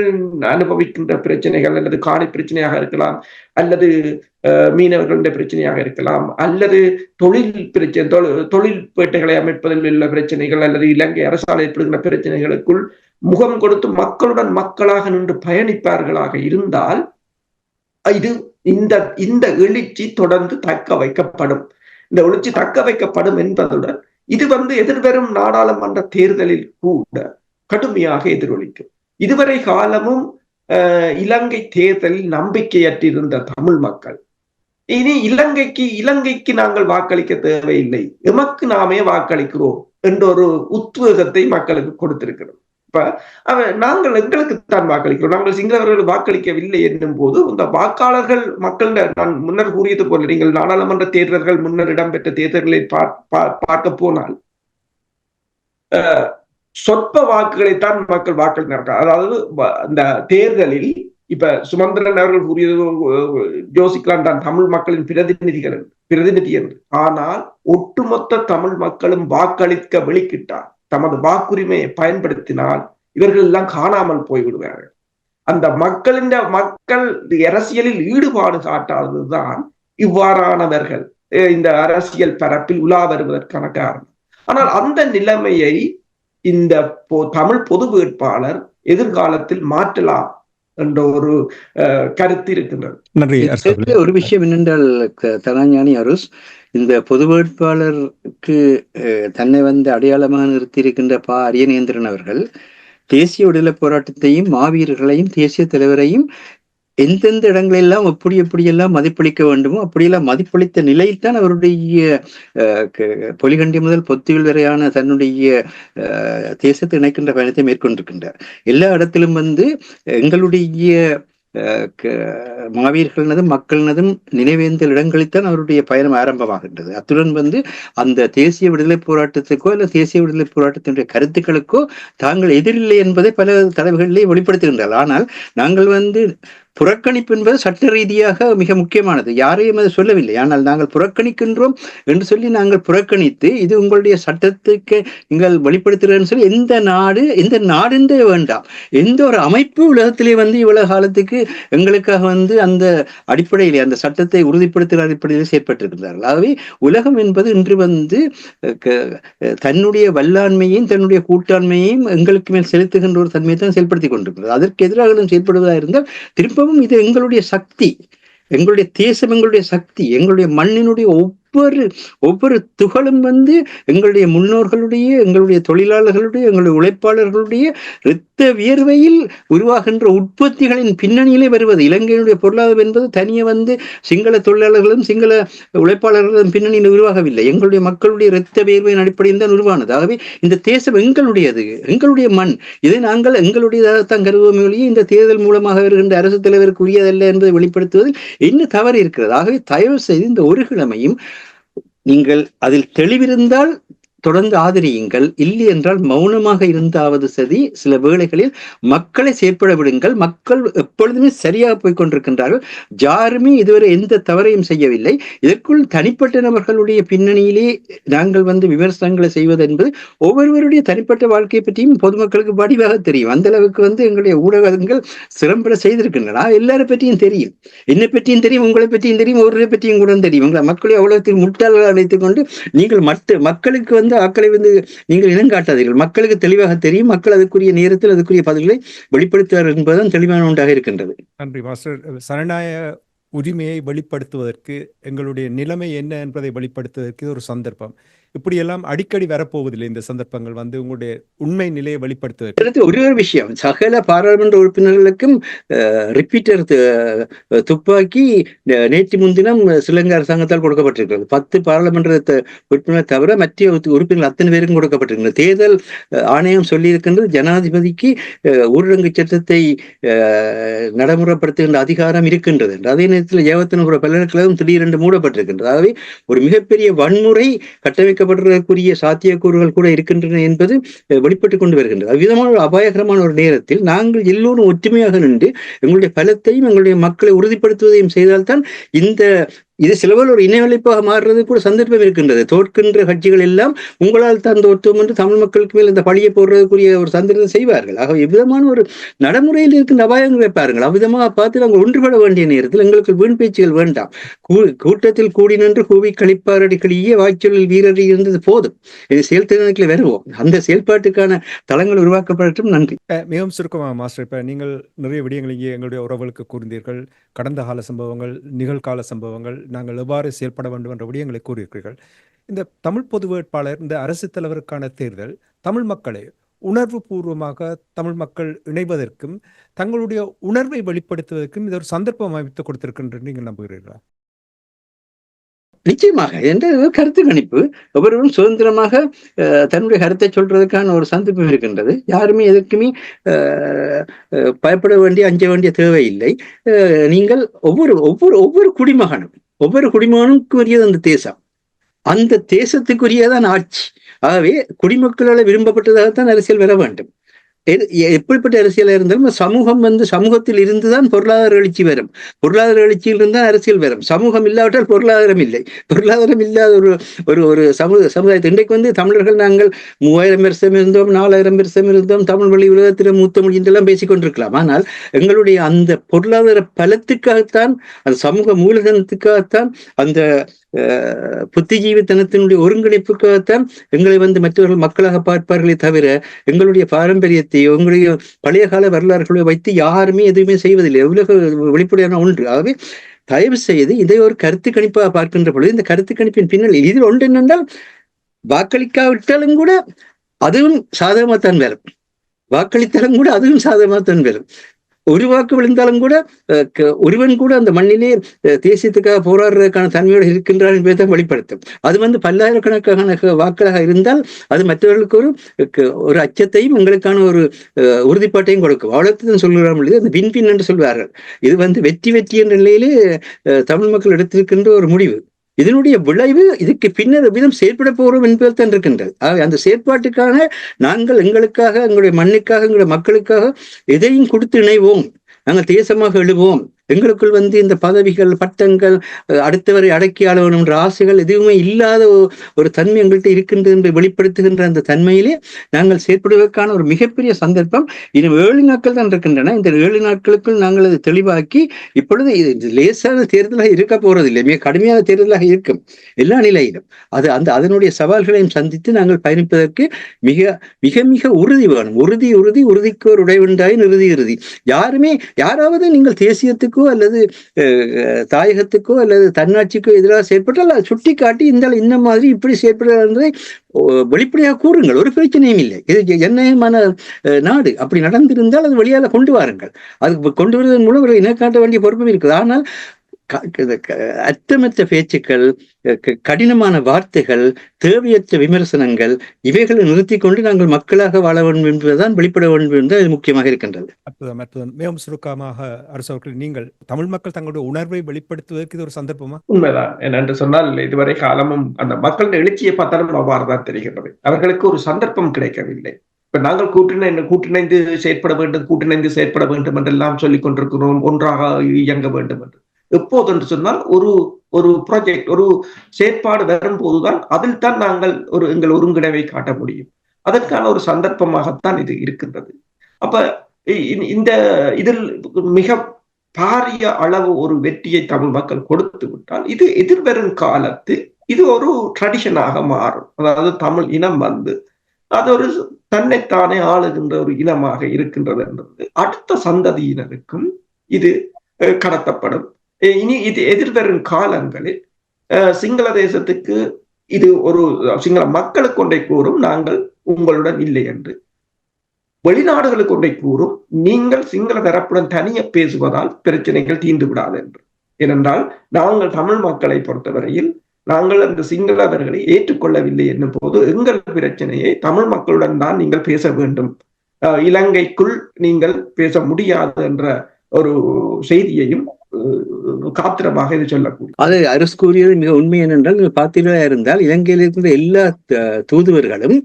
அனுபவிக்கின்ற பிரச்சனைகள், அல்லது காணி பிரச்சனையாக இருக்கலாம், அல்லது மீனவர்களுடைய பிரச்சனையாக இருக்கலாம், அல்லது தொழில் பேட்டைகளை அமைப்பதில் உள்ள பிரச்சனைகள், அல்லது இலங்கை அரசால் ஏற்படுகின்ற பிரச்சனைகளுக்குள் முகம் கொடுத்து மக்களுடன் மக்களாக நின்று பயணிப்பார்களாக இருந்தால் இது இந்த எழுச்சி தொடர்ந்து தக்க வைக்கப்படும். இந்த எழுச்சி தக்க வைக்கப்படும் என்பதுடன் இது வந்து எதிர்வரும் நாடாளுமன்ற தேர்தலில் கூட கடுமையாக எதிரொலிக்கும். இதுவரை காலமும் இலங்கை தேர்தலில் நம்பிக்கையற்றிருந்த தமிழ் மக்கள் இனி இலங்கைக்கு நாங்கள் வாக்களிக்க தேவையில்லை, எமக்கு நாமே வாக்களிக்கிறோம் என்ற ஒரு உத்வேகத்தை மக்களுக்கு கொடுத்திருக்கிறோம். நாங்கள் எங்களுக்குத்தான் வாக்களிக்கிறோம், நாங்கள் சிங்களவர்கள் வாக்களிக்கவில்லை என்னும் போது இந்த வாக்காளர்கள் மக்கள், நான் முன்னர் கூறியது போல, நீங்கள் நாடாளுமன்ற தேர்தல்கள் முன்னர் இடம்பெற்ற தேர்தல்களை பார்க்க போனால் சொற்ப வாக்குகளைத்தான் மக்கள் வாக்களித்தார்கள். அதாவது அந்த தேர்தலில் இப்ப சுமந்திரன் அவர்கள் கூறியது யோசிக்கலாம், தான் தமிழ் மக்களின் பிரதிநிதி என்று. ஆனால் ஒட்டுமொத்த தமிழ் மக்களும் வாக்களிக்க வெளிக்கிட்டார், தமது வாக்குரிமையை பயன்படுத்தினால் இவர்கள் எல்லாம் காணாமல் போய்விடுவார்கள். அந்த மக்கள் அரசியலில் ஈடுபாடு காட்டாததுதான் இவ்வாறானவர்கள் இந்த அரசியல் பரப்பில் உலா வருவதற்கான காரணம். ஆனால் அந்த நிலைமையை இந்த தமிழ் பொது வேட்பாளர் எதிர்காலத்தில் மாற்றலாம் என்ற ஒரு கருத்து இருக்கின்றது. ஒரு விஷயம் என்னென்றால் தனஞானி அருஸ், இந்த பொது வேட்பாளருக்கு தன்னை வந்து அடையாளமாக நிறுத்தியிருக்கின்ற அரியநேந்திரன் அவர்கள் தேசிய விடுதலை போராட்டத்தையும் மாவீரர்களையும் தேசிய தலைவரையும் எந்தெந்த இடங்களெல்லாம் எப்படியெல்லாம் மதிப்பளிக்க வேண்டுமோ அப்படியெல்லாம் மதிப்பளித்த நிலையில்தான் அவருடைய பொலிகண்டி முதல் பொத்திகள் வரையான தன்னுடைய தேசத்தை இணைக்கின்ற பயணத்தை மேற்கொண்டிருக்கின்றார். எல்லா இடத்திலும் வந்து எங்களுடைய மாவீரர்களனதும் மக்களினதும் நினைவேந்தல் இடங்களில்தான் அவருடைய பயணம் ஆரம்பமாகின்றது. அத்துடன் வந்து அந்த தேசிய விடுதலை போராட்டத்துக்கோ அல்ல தேசிய விடுதலை போராட்டத்தினுடைய கருத்துக்களுக்கோ தாங்கள் எதிரில்லை என்பதை பல தடவைகளிலே வெளிப்படுத்துகின்றார்கள். ஆனால் நாங்கள் வந்து புறக்கணிப்பு என்பது சட்ட ரீதியாக மிக முக்கியமானது, யாரையும் அதை சொல்லவில்லை. ஆனால் நாங்கள் புறக்கணிக்கின்றோம் என்று சொல்லி நாங்கள் புறக்கணித்து இது உங்களுடைய சட்டத்துக்கு நீங்கள் வெளிப்படுத்துகிறேன்னு சொல்லி எந்த நாடுன்றே வேண்டாம், எந்த ஒரு அமைப்பு உலகத்திலே வந்து இவ்வளவு காலத்துக்கு எங்களுக்காக வந்து அந்த அடிப்படையிலே அந்த சட்டத்தை உறுதிப்படுத்துகிற அடிப்படையிலே செயற்பட்டிருக்கிறார்கள். ஆகவே உலகம் என்பது இன்று வந்து தன்னுடைய வல்லாண்மையையும் தன்னுடைய கூட்டாண்மையையும் எங்களுக்கு மேல் செலுத்துகின்ற ஒரு தன்மையை தான் செயல்படுத்தி கொண்டிருக்கிறது. அதற்கு எதிராக செயல்படுவதாக இருந்தால் திரும்ப இது எங்களுடைய சக்தி, எங்களுடைய தேசம் எங்களுடைய சக்தி, எங்களுடைய மண்ணினுடைய ஒவ்வொரு துகளும் வந்து எங்களுடைய முன்னோர்களுடைய, எங்களுடைய தொழிலாளர்களுடைய, எங்களுடைய உழைப்பாளர்களுடைய இரத்த வியர்வையில் உருவாகின்ற உற்பத்திகளின் பின்னணியிலே வருவது. இலங்கையினுடைய பொருளாதாரம் என்பது தனியே வந்து சிங்கள தொழிலாளர்களும் சிங்கள உழைப்பாளர்களும் பின்னணியில் உருவாகவில்லை, எங்களுடைய மக்களுடைய இரத்த வியர்வையின் அடிப்படையில் தான் உருவானது. ஆகவே இந்த தேசம் எங்களுடையது, எங்களுடைய மண், இதை நாங்கள் எங்களுடையதாகத்தான் கருதுவோமே ஒழிய இந்த தேர்தல் மூலமாக வருகின்ற அரசு தலைவருக்கு உரியதல்ல என்பதை வெளிப்படுத்துவதில் என்ன தவறு இருக்கிறது? ஆகவே தயவு செய்து இந்த ஒரு கிழமையும் நீங்கள் அதில் தெளிவிருந்தால் தொடர்ந்து ஆதரியுங்கள், இல்லை என்றால் மௌனமாக இருந்தாவது சரி. சில வேளைகளில் மக்களை செயற்பட விடுங்கள். மக்கள் எப்பொழுதுமே சரியாக போய் கொண்டிருக்கின்றார்கள். யாருமே இதுவரை எந்த தவறையும் செய்யவில்லை. இதற்குள் தனிப்பட்ட நபர்களுடைய பின்னணியிலே நாங்கள் விமர்சனங்களை செய்வது என்பது ஒவ்வொருவருடைய தனிப்பட்ட வாழ்க்கையை பற்றியும் பொதுமக்களுக்கு வடிவாக தெரியும். அந்த அளவுக்கு எங்களுடைய ஊடகங்கள் சிறம்பட செய்திருக்கின்றன. எல்லாரை பற்றியும் தெரியும், என்னை பற்றியும் தெரியும், உங்களை பற்றியும் தெரியும், ஒருவரை பற்றியும் கூட தெரியும். மக்களை அவ்வளவு முட்டாள்கள் அழைத்துக் கொண்டு நீங்கள் மக்களுக்கு ஆக்களை நீங்கள் இனம் காட்டாதீர்கள். மக்களுக்கு தெளிவாக தெரியும். மக்கள் அதுக்குரிய நேரத்தில் அதுக்குரிய பதில்களை வெளிப்படுத்துவார் என்பதுதான் தெளிவான ஒன்றாக இருக்கின்றது. நன்றி மாஸ்டர். சனநாயக உரிமையை வெளிப்படுத்துவதற்கு, எங்களுடைய நிலைமை என்ன என்பதை வெளிப்படுத்துவதற்கு ஒரு சந்தர்ப்பம். இப்படியெல்லாம் அடிக்கடி வரப்போவதில்லை இந்த சந்தர்ப்பங்கள் உங்களுடைய உண்மை நிலையை வெளிப்படுத்துவதற்கு. ஒரே ஒரு விஷயம், சகல பாராளுமன்ற உறுப்பினர்களுக்கும் ரிப்பீட்டர் துப்பாக்கி நேற்று முன்தினம் ஸ்ரீலங்கா அரசாங்கத்தால் கொடுக்கப்பட்டிருக்கிறது. 10 பாராளுமன்ற உறுப்பினர் தவிர மற்ற உறுப்பினர்கள் அத்தனை பேருக்கும் கொடுக்கப்பட்டிருக்கிறது. தேர்தல் ஆணையம் சொல்லியிருக்கின்றது, ஜனாதிபதிக்கு ஊரடங்கு சட்டத்தை நடைமுறைப்படுத்துகின்ற அதிகாரம் இருக்கின்றது. அதே நேரத்தில் ஏவத்தினபுர பல்கலைக்கழகம் திடீரென்று மூடப்பட்டிருக்கின்றது. ஆகவே ஒரு மிகப்பெரிய வன்முறை கட்டமைக்கப்படுவதற்குரிய சாத்தியக்கூறுகள் கூட இருக்கின்றன என்பது வெளிப்பட்டுக் கொண்டு வருகின்றது. அவ்விதமான ஒரு அபாயகரமான ஒரு நேரத்தில் நாங்கள் எல்லோரும் ஒற்றுமையாக நின்று எங்களுடைய பலத்தையும் எங்களுடைய மக்களை உறுதிப்படுத்துவதையும் செய்தால்தான் இது சிலவர்கள் ஒரு இனவழிப்பாக மாறுறது கூட சந்தர்ப்பம் இருக்கின்றது. தோற்கின்ற கட்சிகள் எல்லாம் உங்களால் தான் தோற்றோம் என்று தமிழ் மக்களுக்கு மேல் இந்த பழியை போடுறதுக்குரிய ஒரு சந்தர்ப்பம் செய்வார்கள். ஆக எவ்விதமான ஒரு நடைமுறையில் இருக்கின்ற அபாயங்களை பாருங்கள். அவ்விதமாக பார்த்து நாங்கள் ஒன்றுபட வேண்டிய நேரத்தில் எங்களுக்கு வீண் பேச்சுகள் வேண்டாம். கூட்டத்தில் கூடி நின்று கூவி கழிப்பாரடிகளியே வாய்ச்சொல்லில் வீரடி இருந்தது போதும். இது செயல்திறனுக்கு வருவோம். அந்த செயல்பாட்டுக்கான தளங்கள் உருவாக்கப்படட்டும். நன்றி. மிகவும் சுருக்கமாக மாஸ்டர், இப்ப நீங்கள் நிறைய விடயங்கள் இங்கே எங்களுடைய உறவுகளுக்கு கூர்ந்தீர்கள். கடந்த கால சம்பவங்கள், நிகழ்கால சம்பவங்கள், நாங்கள் எவ்வாறு செயல்பட வேண்டும் என்ற விடயங்களை கூறியிருக்கிறீர்கள். இந்த தமிழ் பொது வேட்பாளர், இந்த அரசு தலைவருக்கான தேர்தல் தமிழ் மக்களை உணர்வு பூர்வமாக தமிழ் மக்கள் இணைவதற்கும் தங்களுடைய உணர்வை வெளிப்படுத்துவதற்கும் இது ஒரு சந்தர்ப்பம் அமைத்து கொடுத்திருக்கின்ற நீங்கள் நம்புகிறீர்களா? நிச்சயமாக. என்ற கருத்து கணிப்பு, ஒவ்வொருவரும் சுதந்திரமாக தன்னுடைய கருத்தை சொல்றதுக்கான ஒரு சந்தர்ப்பம் இருக்கின்றது. யாருமே எதற்குமே பயப்பட வேண்டிய, அஞ்ச வேண்டிய தேவையில்லை. நீங்கள் ஒவ்வொரு குடிமகனுக்குரியது அந்த தேசம், அந்த தேசத்துக்குரியதான் ஆட்சி. ஆகவே குடிமக்களால் விரும்பப்பட்டதாகத்தான் அரசியல் வர வேண்டும். எப்படிப்பட்ட அரசியல் இருந்தாலும் சமூகம் சமூகத்தில் இருந்துதான் பொருளாதார எழுச்சி வரும். பொருளாதார எழுச்சியில் இருந்தால் அரசியல் வரும். சமூகம் இல்லாவிட்டால் பொருளாதாரம் இல்லை. பொருளாதாரம் இல்லாத ஒரு சமுதாயத்தை இன்றைக்கு தமிழர்கள் நாங்கள் 3000 வருஷம் இருந்தோம், 4000 வருஷம் இருந்தோம், தமிழ் வழி உலகத்தில் மூத்த மொழி என்றெல்லாம் பேசிக்கொண்டிருக்கலாம். ஆனால் எங்களுடைய அந்த பொருளாதார பலத்துக்காகத்தான், அந்த சமூக மூலதனத்துக்காகத்தான், அந்த புத்திஜீவித்தனத்தினுடைய ஒருங்கிணைப்புக்காகத்தான் எங்களை மற்றவர்கள் மக்களாக பார்ப்பார்களே தவிர எங்களுடைய பாரம்பரியத்தையோ எங்களுடைய பழைய கால வரலாறுகளை வைத்து யாருமே எதுவுமே செய்வதில்லை. எவ்வளவு வெளிப்படையான ஒன்று. ஆகவே தயவு செய்து இதை ஒரு கருத்து கணிப்பாக பார்க்கின்ற பொழுது இந்த கருத்து கணிப்பின் பின்னல் இதில் ஒன்று என்னென்றால், வாக்களிக்காவிட்டாலும் கூட அதுவும் சாதகமாகத்தான் வரும், வாக்களித்தாலும் கூட அதுவும் சாதகமாகத்தான் வரும். ஒரு வாக்கு விழுந்தாலும் கூட ஒருவன் கூட அந்த மண்ணிலே தேசியத்துக்காக போராடுறதுக்கான தன்மையோடு இருக்கின்றான் என்பதை தான் வெளிப்படுத்தும். அது பல்லாயிரக்கணக்கான வாக்களாக இருந்தால் அது மற்றவர்களுக்கு ஒரு அச்சத்தையும் உங்களுக்கான ஒரு உறுதிப்பாட்டையும் கொடுக்கும். அவ்வளவுதான் சொல்கிறார் பொழுது அந்த பின்பின் என்று சொல்வார்கள். இது வெற்றி என்ற நிலையிலே தமிழ் மக்கள் எடுத்திருக்கின்ற ஒரு முடிவு. இதனுடைய விளைவு இதுக்கு பின்னர் விதம் செயற்பட போகிறோம் என்பதில் தான் இருக்கின்றது. அந்த செயற்பாட்டுக்காக நாங்கள் எங்களுக்காக, எங்களுடைய மண்ணுக்காக, எங்களுடைய மக்களுக்காக எதையும் கொடுத்து இணைவோம். நாங்கள் தேசமாக எழுவோம். எங்களுக்குள் இந்த பதவிகள், பட்டங்கள், அடுத்தவரை அடக்கி ஆள வேணும் என்ற ஆசைகள் எதுவுமே இல்லாத ஒரு தன்மை எங்கள்கிட்ட இருக்கின்றது என்று வெளிப்படுத்துகின்ற அந்த தன்மையிலே நாங்கள் செயற்படுவதற்கான ஒரு மிகப்பெரிய சந்தர்ப்பம் இன்னும் 7 நாட்கள் தான் இருக்கின்றன. இந்த 7 நாட்களுக்குள் நாங்கள் அதை தெளிவாக்கி, இப்பொழுது இது லேசான தேர்தலாக இருக்க போறதில்லை, மிக கடுமையான தேர்தலாக இருக்கும் எல்லா நிலையிலும். அதனுடைய சவால்களையும் சந்தித்து நாங்கள் பயணிப்பதற்கு மிக மிக மிக உறுதி வேணும். உறுதிக்கு ஒரு உடைவுண்டாயின் இறுதி. யாராவது நீங்கள் தேசியத்துக்கு அல்லது தாயகத்துக்கோ அல்லது தன்னாட்சிக்கோ எதிராக செயற்பட்டால் சுட்டி காட்டி இந்த மாதிரி இப்படி செயற்படுவதை வெளிப்படையாக கூறுங்கள். ஒரு பிரச்சனையும் இல்லை. இது ஜனநாயகமான நாடு. அப்படி நடந்திருந்தால் அது வெளியால கொண்டு வாருங்கள். அது கொண்டு வருவதன் மூலம் இனக்காட்ட வேண்டிய பொறுப்பும் இருக்குது. ஆனால் அர்த்தமற்ற பேச்சுக்கள், கடினமான வார்த்தைகள், தேவையற்ற விமர்சனங்கள், இவைகளை நிறுத்திக் கொண்டு நாங்கள் மக்களாக வாழ வேண்டும் என்பதுதான், வெளிப்பட வேண்டும் என்று அது முக்கியமாக இருக்கின்றது. அற்புதம், அற்புதம். மிகவும் சுருக்கமாக அரசு அவர்கள், நீங்கள் தமிழ் மக்கள் தங்களுடைய உணர்வை வெளிப்படுத்துவதற்கு இது ஒரு சந்தர்ப்பமா? உண்மைதான். என்னென்று சொன்னால், இதுவரை காலமும் அந்த மக்களின் எழுச்சியை பார்த்தாலும் அவ்வாறுதான் தெரிகிறது. அவர்களுக்கு ஒரு சந்தர்ப்பம் கிடைக்கவில்லை. இப்ப நாங்கள் கூட்டிணைந்து செயற்பட வேண்டும் என்றெல்லாம் சொல்லிக் கொண்டிருக்கிறோம், ஒன்றாக இயங்க வேண்டும் என்று. எப்போது என்று சொன்னால், ஒரு ப்ராஜெக்ட், ஒரு செயற்பாடு வரும்போதுதான் அதில் தான் நாங்கள் எங்கள் ஒருங்கிணைவை காட்ட முடியும். அதற்கான ஒரு சந்தர்ப்பமாகத்தான் இது இருக்கின்றது. அப்ப இந்த இதில் மிக பாரிய அளவு ஒரு வெற்றியை தமிழ் மக்கள் கொடுத்து விட்டால், இது எதிர்வரும் காலத்தில் இது ஒரு ட்ரெடிஷனாக மாறும். அதாவது தமிழ் இனம் அது ஒரு தன்னைத்தானே ஆளுகின்ற ஒரு இனமாக இருக்கின்றது என்பது அடுத்த சந்ததியினருக்கும் இது கடத்தப்படும். இனி இது எதிர்வரும் காலங்களில் சிங்கள தேசத்துக்கு இது சிங்கள மக்களுக்கு கொண்டே கூறும், நாங்கள் உங்களுடன் இல்லை என்று. வெளிநாடுகளுக்கு கொண்டே கூறும், நீங்கள் சிங்கள தரப்புடன் தனியே பேசுவதால் பிரச்சனைகள் தீர்ந்து விடாது என்று. ஏனென்றால் நாங்கள் தமிழ் மக்களை பொறுத்தவரையில் நாங்கள் அந்த சிங்களவர்களை ஏற்றுக்கொள்ளவில்லை என்னும் போது எங்கள் பிரச்சனையை தமிழ் மக்களுடன் தான் நீங்கள் பேச வேண்டும், இலங்கைக்குள் நீங்கள் பேச முடியாது என்ற ஒரு செய்தியையும் காத்திரமாக இது சொல்லக்கூடிய. அது அரசு கூறியது மிக உண்மை என்னென்றால், நீங்கள் பார்த்தீர்களா இருந்தால் இலங்கையில் இருக்கின்ற எல்லா தூதுவர்களும்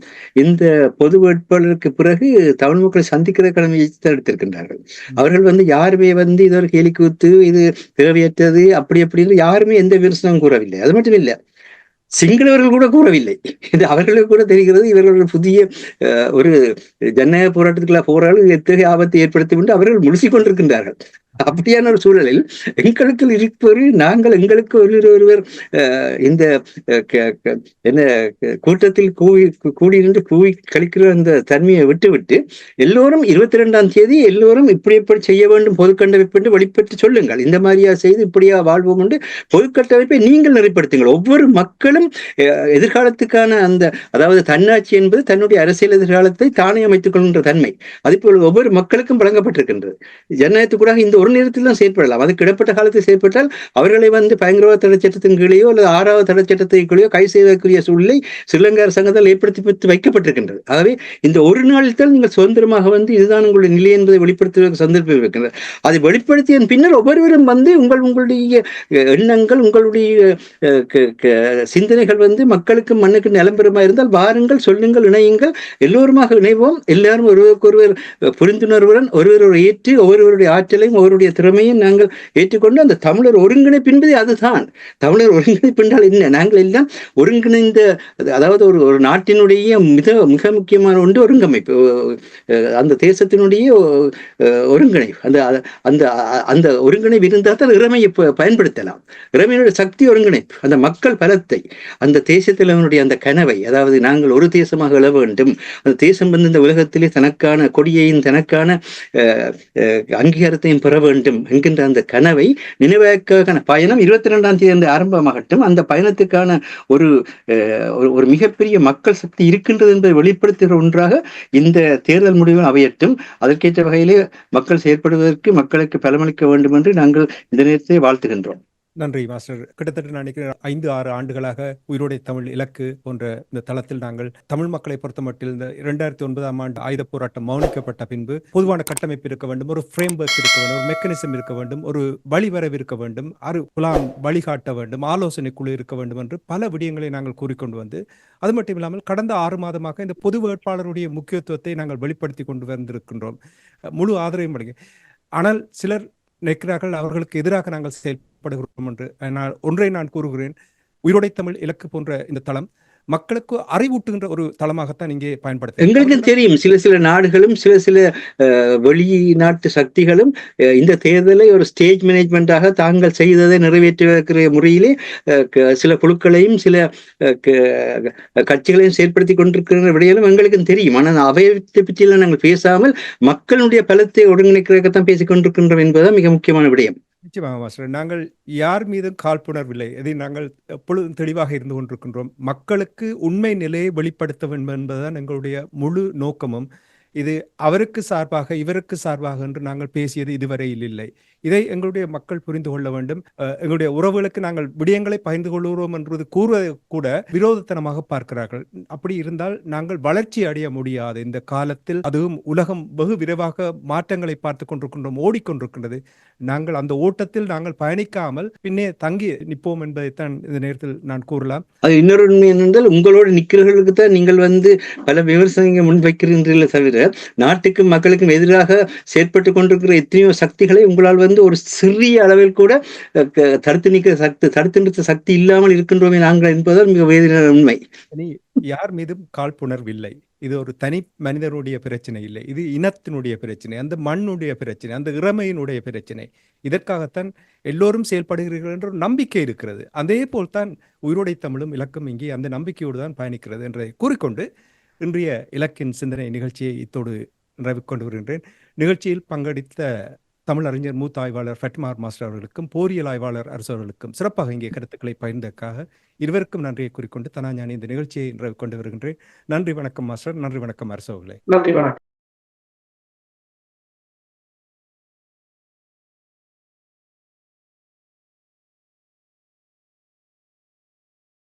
இந்த பொது வேட்பாளருக்கு பிறகு தமிழ் மக்களை சந்திக்கிற கடமையை எடுத்திருக்கின்றார்கள். அவர்கள் யாருமே இது ஒரு கேலி கூத்து, இது தேவையற்றது, அப்படி அப்படின்னு யாருமே எந்த விமர்சனமும் கூறவில்லை. அது மட்டும் இல்லை, சிங்களவர்கள் கூட கூறவில்லை. இது அவர்களுக்கு கூட தெரிகிறது, இவர்கள் புதிய ஒரு ஜனநாயக போராட்டத்துக்குள்ள போராடும் எத்தகைய ஆபத்தை ஏற்படுத்தி அவர்கள் முழுசிக் கொண்டிருக்கின்றார்கள். அப்படியான ஒரு சூழலில் எங்களுக்கு இருப்பவர்கள் நாங்கள் எங்களுக்கு ஒருவர் இந்த என்ன கூட்டத்தில் கூடி நின்று கூவி கழிக்கிற அந்த தன்மையை விட்டு எல்லோரும் 22ஆம் தேதி எல்லோரும் இப்படி செய்ய வேண்டும், பொதுக்கட்டமைப்பு வெளிப்பட்டு சொல்லுங்கள், இந்த மாதிரியா செய்து இப்படியா வாழ்வோம் என்று பொதுக்கட்டமைப்பை நீங்கள் நெறிப்படுத்துங்கள். ஒவ்வொரு மக்களும் எதிர்காலத்துக்கான அதாவது தன்னாட்சி என்பது தன்னுடைய அரசியல் எதிர்காலத்தை தானே அமைத்துக் கொள்கின்ற தன்மை அதுபோல் ஒவ்வொரு மக்களுக்கும் வழங்கப்பட்டிருக்கின்றது. ஜனநாயகத்துக்கூட இந்த ஒரு நேரத்தில் தான் செயற்படலாம். அதுக்கு இடப்பட்ட காலத்தில் செயற்பட்டால் அவர்களை பயங்கரவாத தடை சட்டத்தின் கீழேயோ அல்லது 6வது தடை சட்டத்தின் கீழேயோ கை செய்வதற்குரிய சூழ்நிலை ஸ்ரீலங்கா அரசாங்கத்தால் ஏற்படுத்தி வைக்கப்பட்டிருக்கின்றது. ஆகவே இந்த ஒரு நாளில் தான் நீங்கள் சுதந்திரமாக இதுதான் உங்களுடைய நிலை என்பதை வெளிப்படுத்துவதற்கு சந்தர்ப்பம் இருக்கின்றது. அதை வெளிப்படுத்திய பின்னர் ஒவ்வொருவரும் உங்களுடைய எண்ணங்கள், உங்களுடைய சிந்தனைகள் மக்களுக்கு மண்ணுக்கு நிலம்பெறமா இருந்தால் வாருங்கள், சொல்லுங்கள், இணையுங்கள், எல்லோருமாக இணைவோம். எல்லாரும் ஒருவருக்கொருவர் புரிந்துணர்வுடன் ஒருவர் ஏற்று ஒவ்வொருவருடைய ஆற்றலையும் ஒவ்வொருடைய திறமையும் நாங்கள் ஏற்றுக்கொண்டு அந்த தமிழர் ஒருங்கிணைப்பு என்பது அதுதான். தமிழர் ஒருங்கிணைப்பு என்றால் என்ன? நாங்கள் எல்லாம் ஒருங்கிணைந்த, அதாவது ஒரு நாட்டினுடைய மிக முக்கியமான ஒன்று ஒருங்கமைப்பு, அந்த தேசத்தினுடைய ஒருங்கிணைப்பு. அந்த ஒருங்கிணைப்பு இருந்தால் தான் இறைமையை பயன்படுத்தலாம். இறைமையினுடைய சக்தி ஒருங்கிணைப்பு, அந்த மக்கள் பலத்தை, அந்த தேசத்தில் அவனுடைய அந்த கனவை, அதாவது நாங்கள் ஒரு தேசமாக எழ வேண்டும், அந்த தேசம் இந்த உலகத்திலே தனக்கான கொடியையும் தனக்கான அங்கீகாரத்தையும் பெற வேண்டும் என்கின்ற அந்த கனவை நினைவாக்கான பயணம் 22ஆம் தேதி ஆரம்பமாகட்டும். அந்த பயணத்துக்கான ஒரு மிகப்பெரிய மக்கள் சக்தி இருக்கின்றது என்பதை வெளிப்படுத்துகிற ஒன்றாக இந்த தேர்தல் முடிவு அமையட்டும். அதற்கேற்ற வகையிலே மக்கள் செயற்படுவதற்கு மக்களுக்கு பலமளிக்க வேண்டும் என்று நாங்கள் இந்த நேரத்தை வாழ்த்துகின்றோம். நன்றி மாஸ்டர். கிட்டத்தட்ட நான் நினைக்கிறேன் 5-6 ஆண்டுகளாக உயிரோடை தமிழ் இலக்கு போன்ற இந்த தளத்தில் நாங்கள் தமிழ் மக்களை பொறுத்த மட்டில் இந்த 2009ஆம் ஆண்டு ஆயுத போராட்டம் மௌனிக்கப்பட்ட பின்பு பொதுவான கட்டமைப்பு இருக்க வேண்டும், ஒரு ஃப்ரேம் ஒர்க் இருக்க வேண்டும், ஒரு மெக்கானிசம் இருக்க வேண்டும், ஒரு வழிவரவு இருக்க வேண்டும், புலாம் வழிகாட்ட வேண்டும், ஆலோசனை குழு இருக்க வேண்டும் என்று பல விடயங்களை நாங்கள் கூறிக்கொண்டு அது மட்டும் இல்லாமல் கடந்த 6 மாதமாக இந்த பொது வேட்பாளருடைய முக்கியத்துவத்தை நாங்கள் வெளிப்படுத்தி கொண்டு வந்திருக்கின்றோம், முழு ஆதரவையும் வழங்கி. ஆனால் சிலர் நினைக்கிறார்கள் அவர்களுக்கு எதிராக நாங்கள் செயல்படுகிறோம் என்று. ஒன்றை நான் கூறுகிறேன், உயிரோடை தமிழ் இலக்கு போன்ற இந்த தளம் மக்களுக்கு அறிவூட்டுகின்ற ஒரு தளமாகத்தான் இங்கே பயன்படுத்த எங்களுக்கு தெரியும். சில நாடுகளும் சில வெளிநாட்டு சக்திகளும் இந்த தேர்தலை ஒரு ஸ்டேஜ் மேனேஜ்மெண்டாக தாங்கள் செய்ததை நிறைவேற்றுகிற முறையிலே சில குழுக்களையும் சில கட்சிகளையும் செயற்படுத்தி கொண்டிருக்கிற விடையிலும் எங்களுக்கும் தெரியும். ஆனால் அவையத்தை பற்றியெல்லாம் நாங்கள் பேசாமல் மக்களுடைய பலத்தை ஒருங்கிணைக்கிறதான் பேசிக் கொண்டிருக்கின்றோம் என்பதுதான் மிக முக்கியமான விடயம். நிச்சயமாக மாஸ்டர், நாங்கள் யார் மீதும் காழ்ப்புணர்வில்லை, இதை நாங்கள் எப்பொழுதும் தெளிவாக இருந்து கொண்டிருக்கின்றோம். மக்களுக்கு உண்மை நிலையை வெளிப்படுத்த வேண்டும் என்பதுதான் எங்களுடைய முழு நோக்கமும். இது அவருக்கு சார்பாக இவருக்கு சார்பாக என்று நாங்கள் பேசியது இதுவரையில் இல்லை. இதை எங்களுடைய மக்கள் புரிந்து கொள்ள வேண்டும். எங்களுடைய உறவுகளுக்கு நாங்கள் விடயங்களை பகிர்ந்து கொள்கிறோம் என்பது கூறுவதை கூட விரோதத்தனமாக பார்க்கிறார்கள். அப்படி இருந்தால் நாங்கள் வளர்ச்சி அடைய முடியாது இந்த காலத்தில். அதுவும் உலகம் வெகு விரைவாக மாற்றங்களை பார்த்து கொண்டிருக்கின்றோம், ஓடிக்கொண்டிருக்கின்றது. நாங்கள் அந்த ஓட்டத்தில் நாங்கள் பயணிக்காமல் பின்னே தங்கி நிற்போம் என்பதைத்தான் இந்த நேரத்தில் நான் கூறலாம். அது இன்னொரு உண்மை என்னென்றால், உங்களோட நிற்கிறவர்களுக்கு தான் நீங்கள் பல விமர்சனங்களை முன்வைக்கிறீர்களே தவிர, நாட்டுக்கும் மக்களுக்கும் எதிராக செயற்பட்டு கொண்டிருக்கிற எத்தனையோ சக்திகளை உங்களால் ஒரு சிறிய அளவில் கூட தடுத்து நிறுத்த சக்தி இல்லாமல் இருக்கின்றோமே நாங்கள் என்பதால் மிக வேதனையான உண்மை. யார் மீதும் காழ்ப்புணர்வில்லை. இது ஒரு தனி மனிதனுடைய பிரச்சனை இல்லை, இது இனத்தினுடைய பிரச்சனை, அந்த மண்ணுடைய பிரச்சனை, அந்த இறமையினுடைய பிரச்சனை. இதற்காகத்தான் எல்லோரும் செயல்படுகிறீர்கள் என்ற நம்பிக்கை இருக்கிறது. அதே போல்தான் உயிரோடை தமிழும் இலக்கம் இங்கே அந்த நம்பிக்கையோடு தான் பயணிக்கிறது என்று கூறிக்கொண்டு இன்றைய இலக்கின் சிந்தனை நிகழ்ச்சியை இத்தோடு நிறைவு கொண்டு வருகின்றேன். நிகழ்ச்சியில் பங்கெடுத்த தமிழறிஞர் மூத்த ஆய்வாளர் ஃபட்மார் மாஸ்டர் அவர்களுக்கும் போரியல் ஆய்வாளர் அரசு அவர்களுக்கும் சிறப்பாக இங்கே கருத்துக்களை பகிர்ந்ததற்காக இருவருக்கும் நன்றியை கூறிக்கொண்டு தனாஞானி இந்த நிகழ்ச்சியை நிறைவு கொண்டு வருகின்றேன். நன்றி, வணக்கம் மாஸ்டர். நன்றி, வணக்கம் அரசு அவர்களே. நன்றி, வணக்கம்.